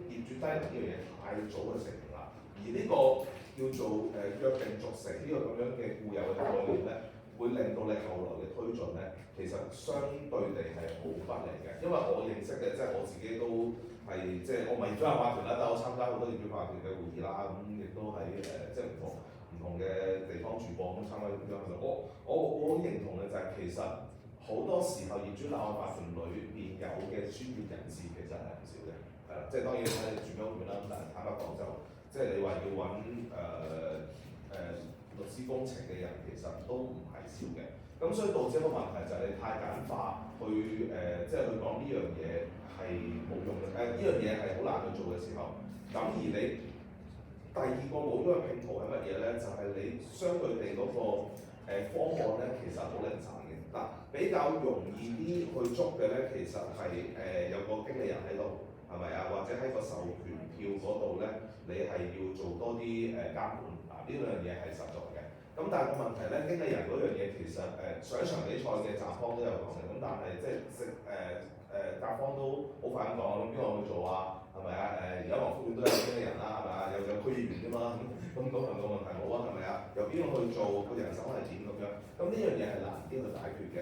業主低能呢樣嘢太早去承認啦，而呢個叫做約定俗成呢個咁樣嘅固有嘅概念咧，會令到你後來嘅推進咧，其實相對地係好不利嘅。因為我認識嘅，即係我自己都係即係我唔係業主立法團啦，但係我參加好多業主立法團嘅會議啦，咁亦都喺即係唔同嘅地方住過，咁參加咁樣係咪？我好認同嘅就係其實好多時候業主立案法團裏邊有嘅專業人士其實係唔少嘅，係啦，即係當然睇住咩會啦，但係坦白講就即係你話要揾律師工程嘅人其實都唔係少嘅，咁所以導致一個問題就係你太簡化去即係去講呢樣嘢係冇用嘅，呢樣嘢係好難去做嘅時候，咁而你第二個冇咗嘅拼圖係乜嘢咧？就係你相對地嗰個方案咧，其實好零散嘅。嗱，比較容易啲去捉嘅咧，其實係有個經理人喺度，係咪啊？或者喺個授權票嗰度咧，你係要做多啲監管。呢兩樣嘢係實在嘅，咁但係個問題咧，經理人嗰樣嘢其實上一場比賽嘅甲方都有講嘅，咁但係即係甲方都好快咁講，咁邊個去做啊？係咪啊？而家黃福苑都有經理人啦，係咪啊？有區議員㗎嘛，咁係咪個問題冇啊？係咪啊？由邊個去做？個人手係點咁樣？咁呢樣嘢係難啲去解決嘅。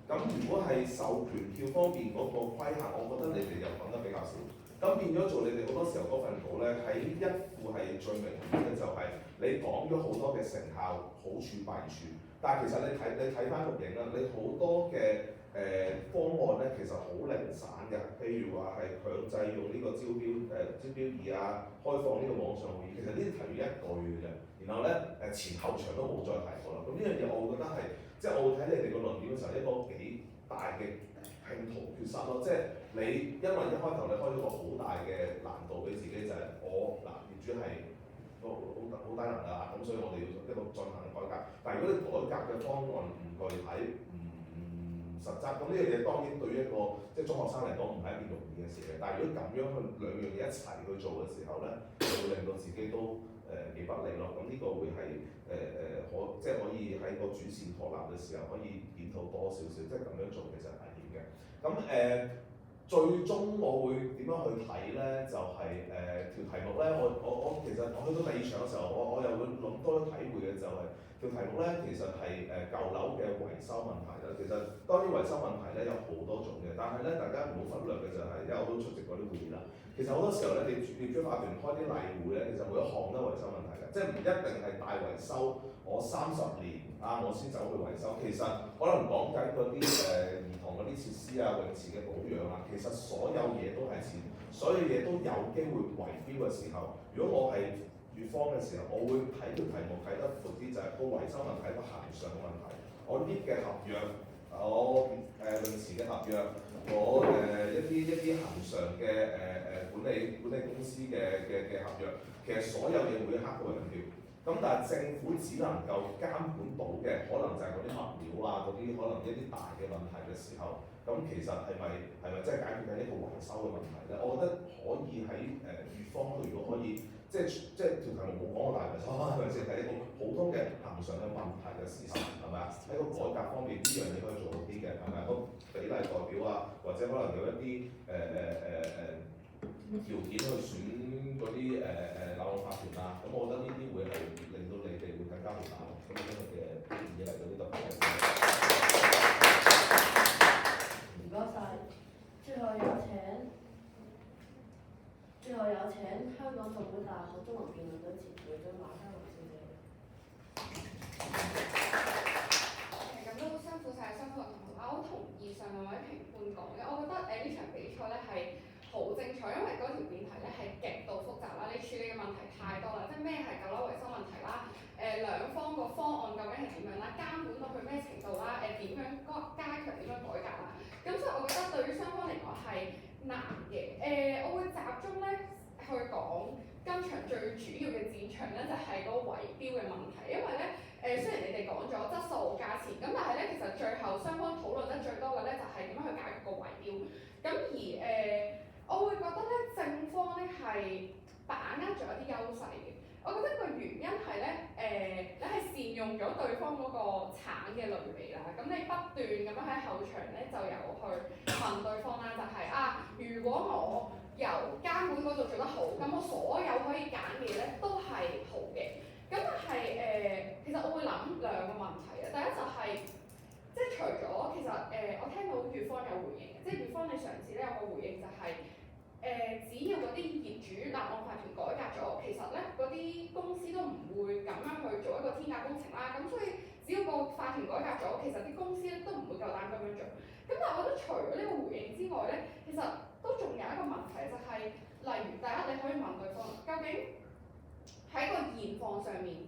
咁如果係授權票方面嗰個規限，我覺得你哋又講得比較少。咁變咗做你哋好多時候嗰份稿咧，喺一副係最明顯嘅就係你講咗好多嘅成效、好處、弊處，但係其實你睇翻錄影啦，你好多嘅方案咧，其實好零散嘅。譬如話係強制用呢個招標儀啊，開放呢個網上會議，其實呢啲提咗一句嘅，然後咧前後場都冇再提過啦。咁呢樣嘢我會覺得係，即係我會睇你哋個論點嘅時候一個幾大嘅拼圖缺失咯，即係你因為一開頭你開咗個好大嘅難度俾自己，就係我嗱業主係好低能㗎啦，咁所以我哋要一個進行改革。但係如果你改革嘅方案唔具體、唔實質，咁呢樣嘢當然對於一個即係中學生嚟講唔係一件容易嘅事嘅。但係如果咁樣去兩樣嘢一齊去做嘅時候咧，就會令到自己都幾不利咯。咁呢個會係即係可以喺個主線確立嘅時候可以檢討多少少，即係咁樣做其實係危險嘅。咁最終我會點樣去睇咧？就係條題目咧，我其實我去到第二場嘅時候，我又會諗多咗體會嘅就係條題目咧，其實係舊樓嘅維修問題啦。其實當然維修問題咧有好多種嘅，但係咧大家唔好忽略嘅就係，因為我都出席過啲會議啦。其實好多時候咧，業主法團開啲例會咧，其實每一項都係維修問題嘅，即係唔一定係大維修。我30年啊，我先走去維修。其實可能講緊嗰啲兒童嗰啲設施啊、泳池嘅保養啊，其實所有嘢都係錢，所有嘢都有機會圍標嘅時候，如果我係乙方嘅時候，我會睇條題目睇得闊啲，就係個維修問題係一個恆常嘅問題。我呢嘅合約，我泳池嘅合約，我一啲恆常嘅管理公司嘅合約，其實所有嘢每一刻都係咁標。咁但係政府只能夠監管到嘅，可能就係嗰啲物料啊，嗰啲可能一啲大嘅問題嘅時候，咁其實係咪真係解決緊一個維修嘅問題咧？我覺得可以喺乙方如果可以，即係條題目冇講過大維修係咪先？係一個普通嘅恆常嘅問題嘅事實係咪啊？喺個改革方面呢樣嘢可以做好啲嘅係咪啊？個比例代表啊，或者可能有一啲條件去選嗰啲樓宇法團啊，咁我覺得呢啲會係令到你哋會更加好打咯。咁今日嘅嘢嚟到呢度。唔該晒，最後有請香港浸會大學中文辯論隊前會長馬嘉龍小姐。咁都辛苦晒雙方嘅同學，我好同意上兩位評判講嘅，我覺得呢場比賽咧係好精彩，因為嗰條辯題咧係極度複雜啦，你處理嘅問題太多啦，即係咩係舊樓維修問題啦，兩方個方案究竟係點樣啦，監管到去咩程度啦，點樣加強點樣改革啦，咁所以我覺得對於雙方嚟講係難嘅，我會集中咧去講今場最主要嘅戰場咧就係嗰個圍標嘅問題，因為咧雖然你哋講咗質素價錢，咁但係咧其實最後雙方討論得最多嘅咧就係點樣去解決個圍標，咁而我會覺得咧正方咧係把握咗一啲優勢嘅，我覺得個原因係咧你係善用咗對方嗰個橙嘅類比啦，咁你不斷咁樣喺後場咧就有去問對方啦，就係如果我由監管嗰度做得好，咁我所有可以揀嘅嘢咧都係好嘅。咁但係其實我會諗兩個問題啊。第一就係、即係除咗其實我聽到乙方有回應嘅，即係乙方你上次咧有個回應就係、只要嗰啲業主立案法團改革咗，其實咧嗰啲公司都唔會咁樣去做一個天價工程啦。咁所以只要個法團改革咗，其實啲公司咧都唔會夠膽咁樣做。咁但係我覺得除咗呢個回應之外咧，其實都仲有一個問題就係、例如第一你可以問對方，究竟喺個現況上面，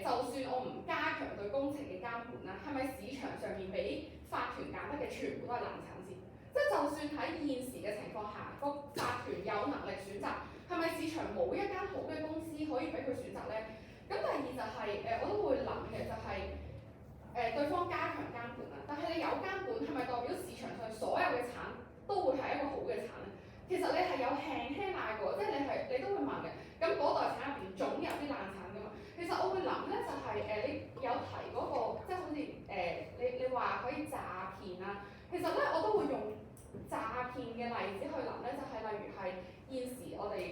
就算我唔加強對工程嘅監管啦，係咪市場上面俾法團揀得嘅全部都係爛產先？即係就算喺現時嘅情況下，個法團有能力選擇，係咪市場冇一間好嘅公司可以俾佢選擇咧？咁第二就係、我都會諗嘅就係、對方加強監管啦，但係你有監管係咪代表市場上所有嘅產都會係一個好嘅產咧？其實你係有輕賴過，即係你都會問嘅。咁嗰代產入邊總有啲爛產㗎嘛。其實我會諗咧就係、你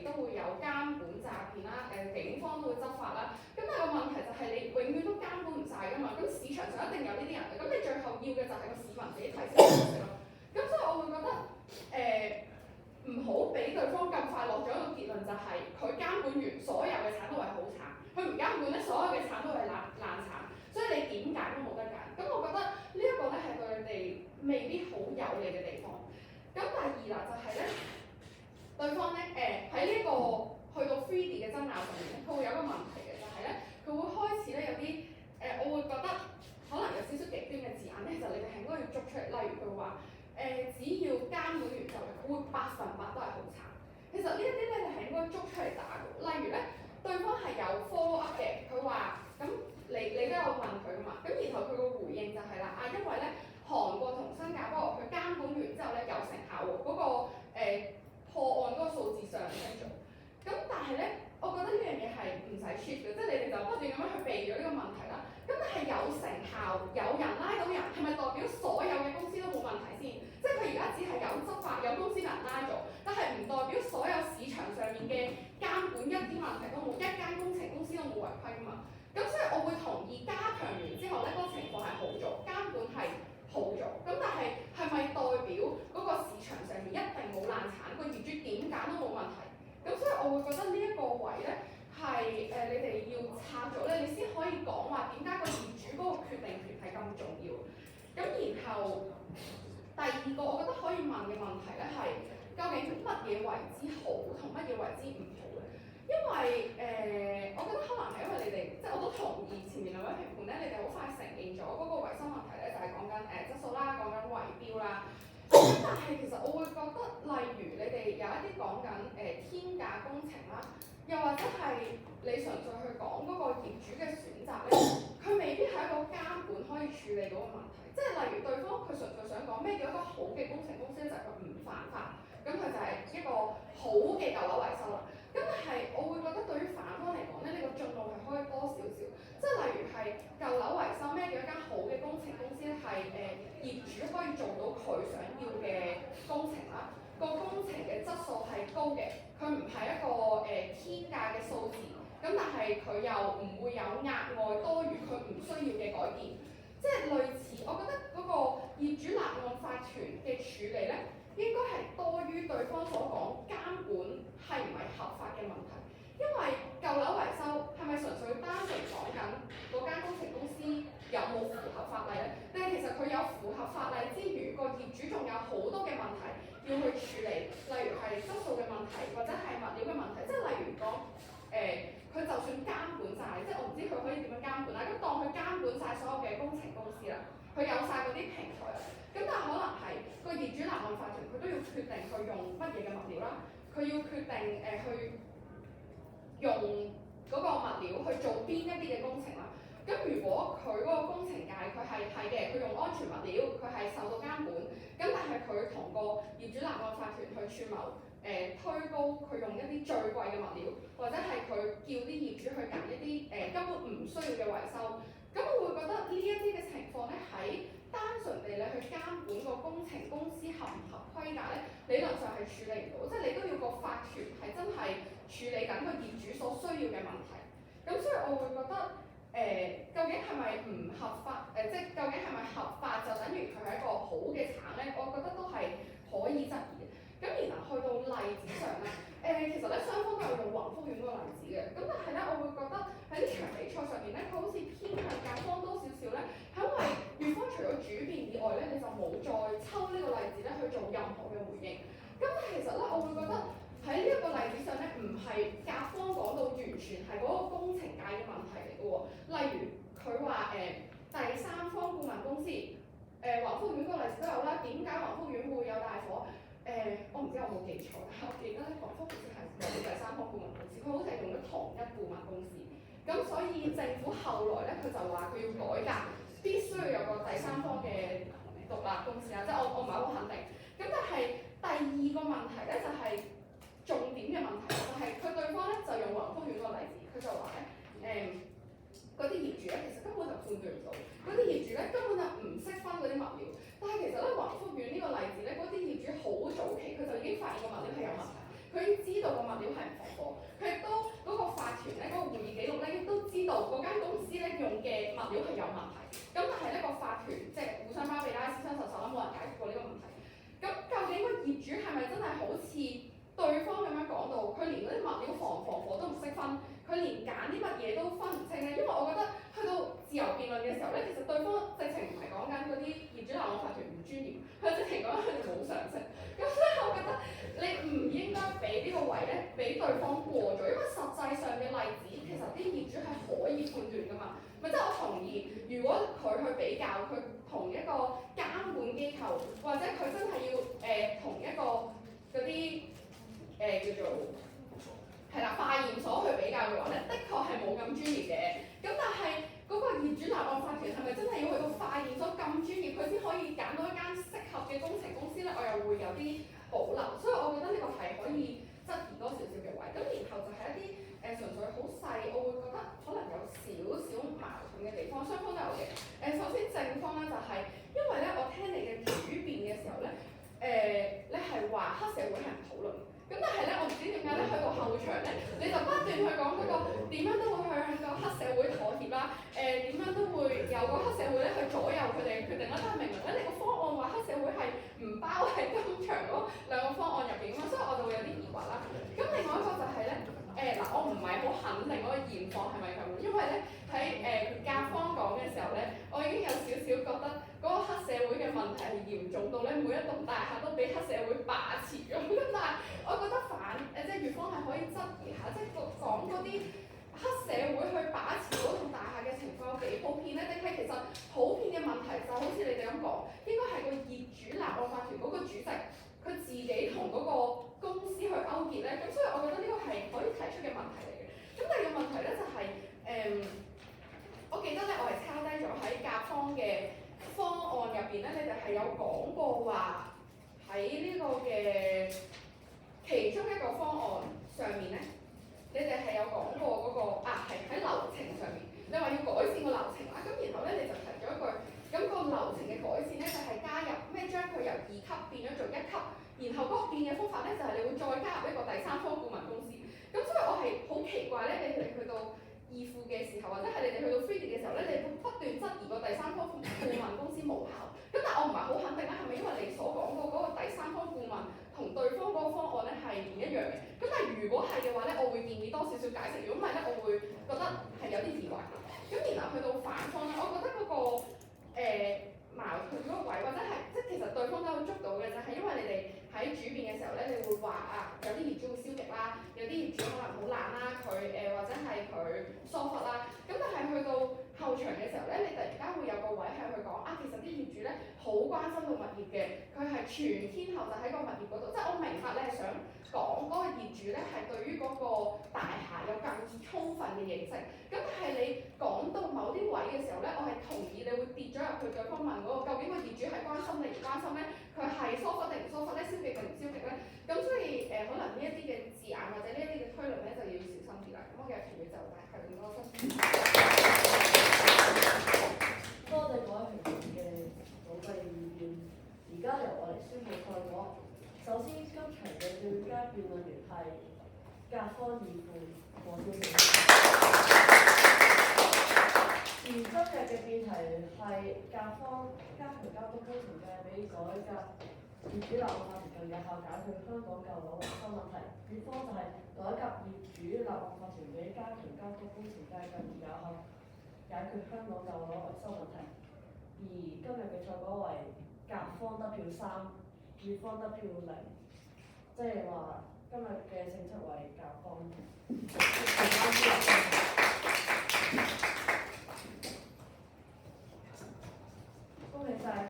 都會有監管詐騙啦，警方都會執法啦。咁但係個問題就係你永遠都監管唔晒㗎嘛，咁市場上一定有呢啲人嘅，咁你最後要嘅就係個市民自己提升意識咯。咁所以我會覺得唔好俾對方咁快落咗一個結論，就係佢監管完所有嘅產都係好產，佢唔監管咧所有嘅產都係爛產，所以你點揀都冇得揀。咁我覺得呢一個咧係對佢哋未必好有利嘅地方。咁第二啦就係咧，對方咧喺呢個去到 3D 嘅爭拗上面咧，佢會有一個問題嘅，就係咧佢會開始咧有啲我會覺得可能有少少極端嘅字眼咧，就你哋係應該要捉出嚟，例如佢會話只要監管完之後，佢會100%都係好慘。其實呢一啲咧你係應該捉出嚟打嘅。例如咧，對方係有 follow up 嘅，佢話咁你都有問佢噶嘛，咁然後佢個回應就係啦，因為咧韓國同新加坡佢監管完之後咧有成效喎，嗰個破案嗰個數字上升咗。咁但係咧，我覺得呢樣嘢係唔使 cheat 嘅，即係你哋就不斷咁樣去避咗呢個問題啦。咁但係有成效，有人拉到人，係咪代表所有嘅公司都冇問題先？即係佢而家只係有執法，有公司俾人拉咗，但係唔代表所有市場上面嘅監管一啲問題都冇，一間工程公司都冇違規㗎嘛。咁所以我會同意加強完之後咧，嗰個情況係好咗，監管係好咗。咁但係咪代表嗰個市場上面一定冇爛產，個業主點揀都冇問題？咁所以我會覺得呢一個位咧係你哋要拆咗咧，你先可以講話點解個業主嗰個決定權係咁重要。咁然後第二個我覺得可以問嘅問題咧係，究竟乜嘢為之好同乜嘢為之唔好咧？因為我覺得可能係因為你哋，即係我都同意前面兩位評判咧，你哋好快承認咗嗰個維修問題咧，就係講緊質素啦，講緊圍標啦。咁但係其實我會覺得，例如你哋有一啲講緊天價工程啦，又或者係你純粹去講嗰個業主嘅選擇咧，佢未必係一個監管可以處理到嘅問題。即係例如對方佢純粹想講咩叫一個好嘅工程公司咧，就係佢唔犯法，咁佢就係一個好嘅舊樓維修啦。咁但係我會覺得對於反方嚟講咧，呢個進路係可以多少少。即係例如係舊樓維修咩叫一間好嘅工程公司咧，係業主可以做到佢想要嘅工程啦，個工程嘅質素係高嘅，佢唔係一個天價嘅數字，咁但係佢又唔會有額外多餘佢唔需要嘅改變。即係類似，我覺得嗰個業主立案法團嘅處理咧，應該係多於對方所講監管係唔係合法嘅問題。因為舊樓維修係咪純粹單純講緊嗰間工程公司有冇符合法例咧？定係其實佢有符合法例之餘，個業主仲有好多嘅問題要去處理，例如係質素嘅問題，或者係物料嘅問題。即係例如講佢就算監管晒，即係我唔知佢可以點樣監管啦。咁當佢監管晒所有嘅工程公司啦，佢有晒嗰啲平台啦，咁但係可能係個業主立案法團，佢都要決定佢用乜嘢嘅物料啦，佢要決定去用嗰個物料去做邊一啲嘅工程啦。咁如果佢嗰個工程界佢係嘅，佢用安全物料，佢係受到監管，咁但係佢同個業主立案法團去串謀推高佢用一啲最貴嘅物料，或者係佢叫啲業主去揀一啲根本唔需要嘅維修。咁我會覺得呢一啲嘅情況咧，喺單純地你去監管個工程公司合唔合規格咧，理論上係處理唔到，即係你都要個法團係真係處理緊個業主所需要嘅問題。咁所以我會覺得究竟係咪唔合法？即係究竟係咪合法就等於佢係一個好嘅產咧？我覺得都係可以質疑嘅。咁然後去到例子上咧，其實咧雙方都有用宏福苑嗰個例子嘅。咁但係咧，我會覺得喺呢場比賽上面咧，佢好似偏向甲方多少少咧，係因為乙方除咗主辯以外咧，你就冇再抽呢個例子咧去做任何嘅回應。咁但係其實咧，我會覺得喺呢一個例子上咧，唔係甲方講到完全係嗰個工程界嘅問題嚟嘅喎。例如佢話第三方顧問公司，宏福苑嗰個例子都有啦。點解宏福苑會有大火？我唔知我冇記錯，我記得宏福好似係有第三方顧問公司，佢好似係用咗同一顧問公司。咁所以政府後來咧，佢就話佢要改革，必須要有個第三方嘅獨立公司啦。即係我唔係好肯定。咁但係第二個問題咧就係重點嘅問題，就係佢對方咧就用宏福苑嗰個例子，佢就話咧嗰啲業主咧其實根本就判斷唔到，嗰啲業主咧根本就唔識分嗰啲物料。但係其實咧宏福苑呢個例子咧，嗰啲業主好早期佢就已經發現個物料係有問題，佢佢已經知道個物料係唔防火，佢亦都嗰個法團咧嗰個會議記錄咧亦都知道嗰間公司咧用嘅物料係有問題。咁但係呢個法團即係互相包庇啦，私相授受啦，冇人解決過呢個問題。咁究竟個業主係咪真係好似對方咁樣講到，佢連嗰啲物料防唔防火都唔識分，佢連揀啲乜嘢都分唔清咧？因為我覺得去到自由辯論嘅時候咧，其實對方直情唔係講緊嗰啲業主立案法團唔專業，佢直情講緊佢哋冇常識。咁所以我覺得你唔應該俾呢個位咧俾對方過咗，因為實際上嘅例子其實啲業主係可以判斷㗎嘛。咪即係我同意，如果佢去比較佢同一個監管機構，或者佢真係要同一個嗰啲叫做係啦化驗所去比較嘅話咧，的確係冇咁專業嘅。咁但係嗰個業主立案法團係咪真係要去到化驗所咁專業，佢先可以揀到一間適合嘅工程公司咧？我又會有啲保留，所以我覺得呢個係可以質疑多少少嘅位。咁然後就係一啲純粹好細，我會覺得可能有少少矛盾嘅地方，雙方都有嘅。首先正方咧就係、因為咧我聽你嘅主辯嘅時候咧，你係話黑社會係唔討論，咁但係咧我唔知點解咧去到後場咧，你就不斷去講嗰個點樣都會向個黑社會妥協啦，點樣都會有個黑社會咧去左右佢哋嘅決定啦。但係明明咧你個方案話黑社會係唔包喺金場嗰兩個方案入邊㗎嘛，所以我就會有啲疑惑啦。咁另外一個就係咧。我唔係好肯定嗰個現況係咪咁，因為咧喺甲方講嘅時候咧，我已經有少少覺得嗰個黑社會嘅問題係嚴重到咧，每一棟大廈都俾黑社會把持咁。但係我覺得即係乙方係可以質疑下，即係講嗰啲黑社會去把持嗰棟大廈嘅情況有幾普遍咧？定係其實普遍嘅問題就好似你哋咁講，應該係個業主立案法團嗰個主席佢自己同嗰個公司去勾結咧，咁所以我覺得呢個係可以提出嘅問題嚟嘅。咁第二個問題咧就係、我記得咧我係抄低咗喺甲方嘅方案入邊咧，你哋係有講過話喺呢個嘅其中一個方案上面咧，你哋係有講過嗰、係喺流程上面，你話要改善個流程啦，咁然後咧你就提咗一句，咁、個流程嘅改善咧就係、加入咩將佢由2級變咗做1級。然後嗰個變嘅方法咧，就係、你會再加入一個第三方顧問公司。咁所以我係好奇怪咧，你哋去到二副嘅時候，或者係你哋去到 3D 嘅時候咧，你會不斷質疑個第三方顧問公司無效。咁但係我唔係好肯定咧，係咪因為你所講過嗰個第三方顧問同對方嗰個方案咧係唔一樣嘅？咁但係如果係嘅話咧，我會建議多少少解釋。如果唔係咧，我會覺得係有啲疑惑嘅。咁然後去到反方咧，我覺得嗰、個矛盾嗰個位，或者係即係其實對方都有捉到嘅，就係、因為你哋喺主辯嘅時候咧，你會話有啲業主會消極啦，有啲業主可能好懶啦，佢或者係佢疏忽啦。咁但係去到後場嘅時候咧，你突然間會有個位係去講其實啲業主咧好關心到物業嘅，佢係全天候就喺個物業嗰度。即係我明白你係想講嗰個業主咧係對於嗰個大廈有更充分嘅認識。咁但係你講到某啲位嘅時候咧，我係同意你會跌咗入去對方問嗰個究竟個業主係關心定唔關心咧？佢係疏忽定唔疏忽咧？消極定唔消極咧？咁所以可能呢一啲嘅字眼或者呢一啲嘅推論咧就要小心啲啦。咁我嘅評語就大概咁多先。多謝各位評論嘅寶貴意見。而家由我嚟宣佈賽果。首先，今場嘅最佳辯論員係甲方二副黃少明。而今日嘅辯題係甲方加強監督工程嘅比改革業主立案法團更有效解決香港舊樓維修問題。乙方就係改革業主立案法團比加強監督工程更有效解決香港舊樓維修問題。而今日嘅賽果為甲方得票3，乙方得票0，即係話今日嘅勝出為甲方。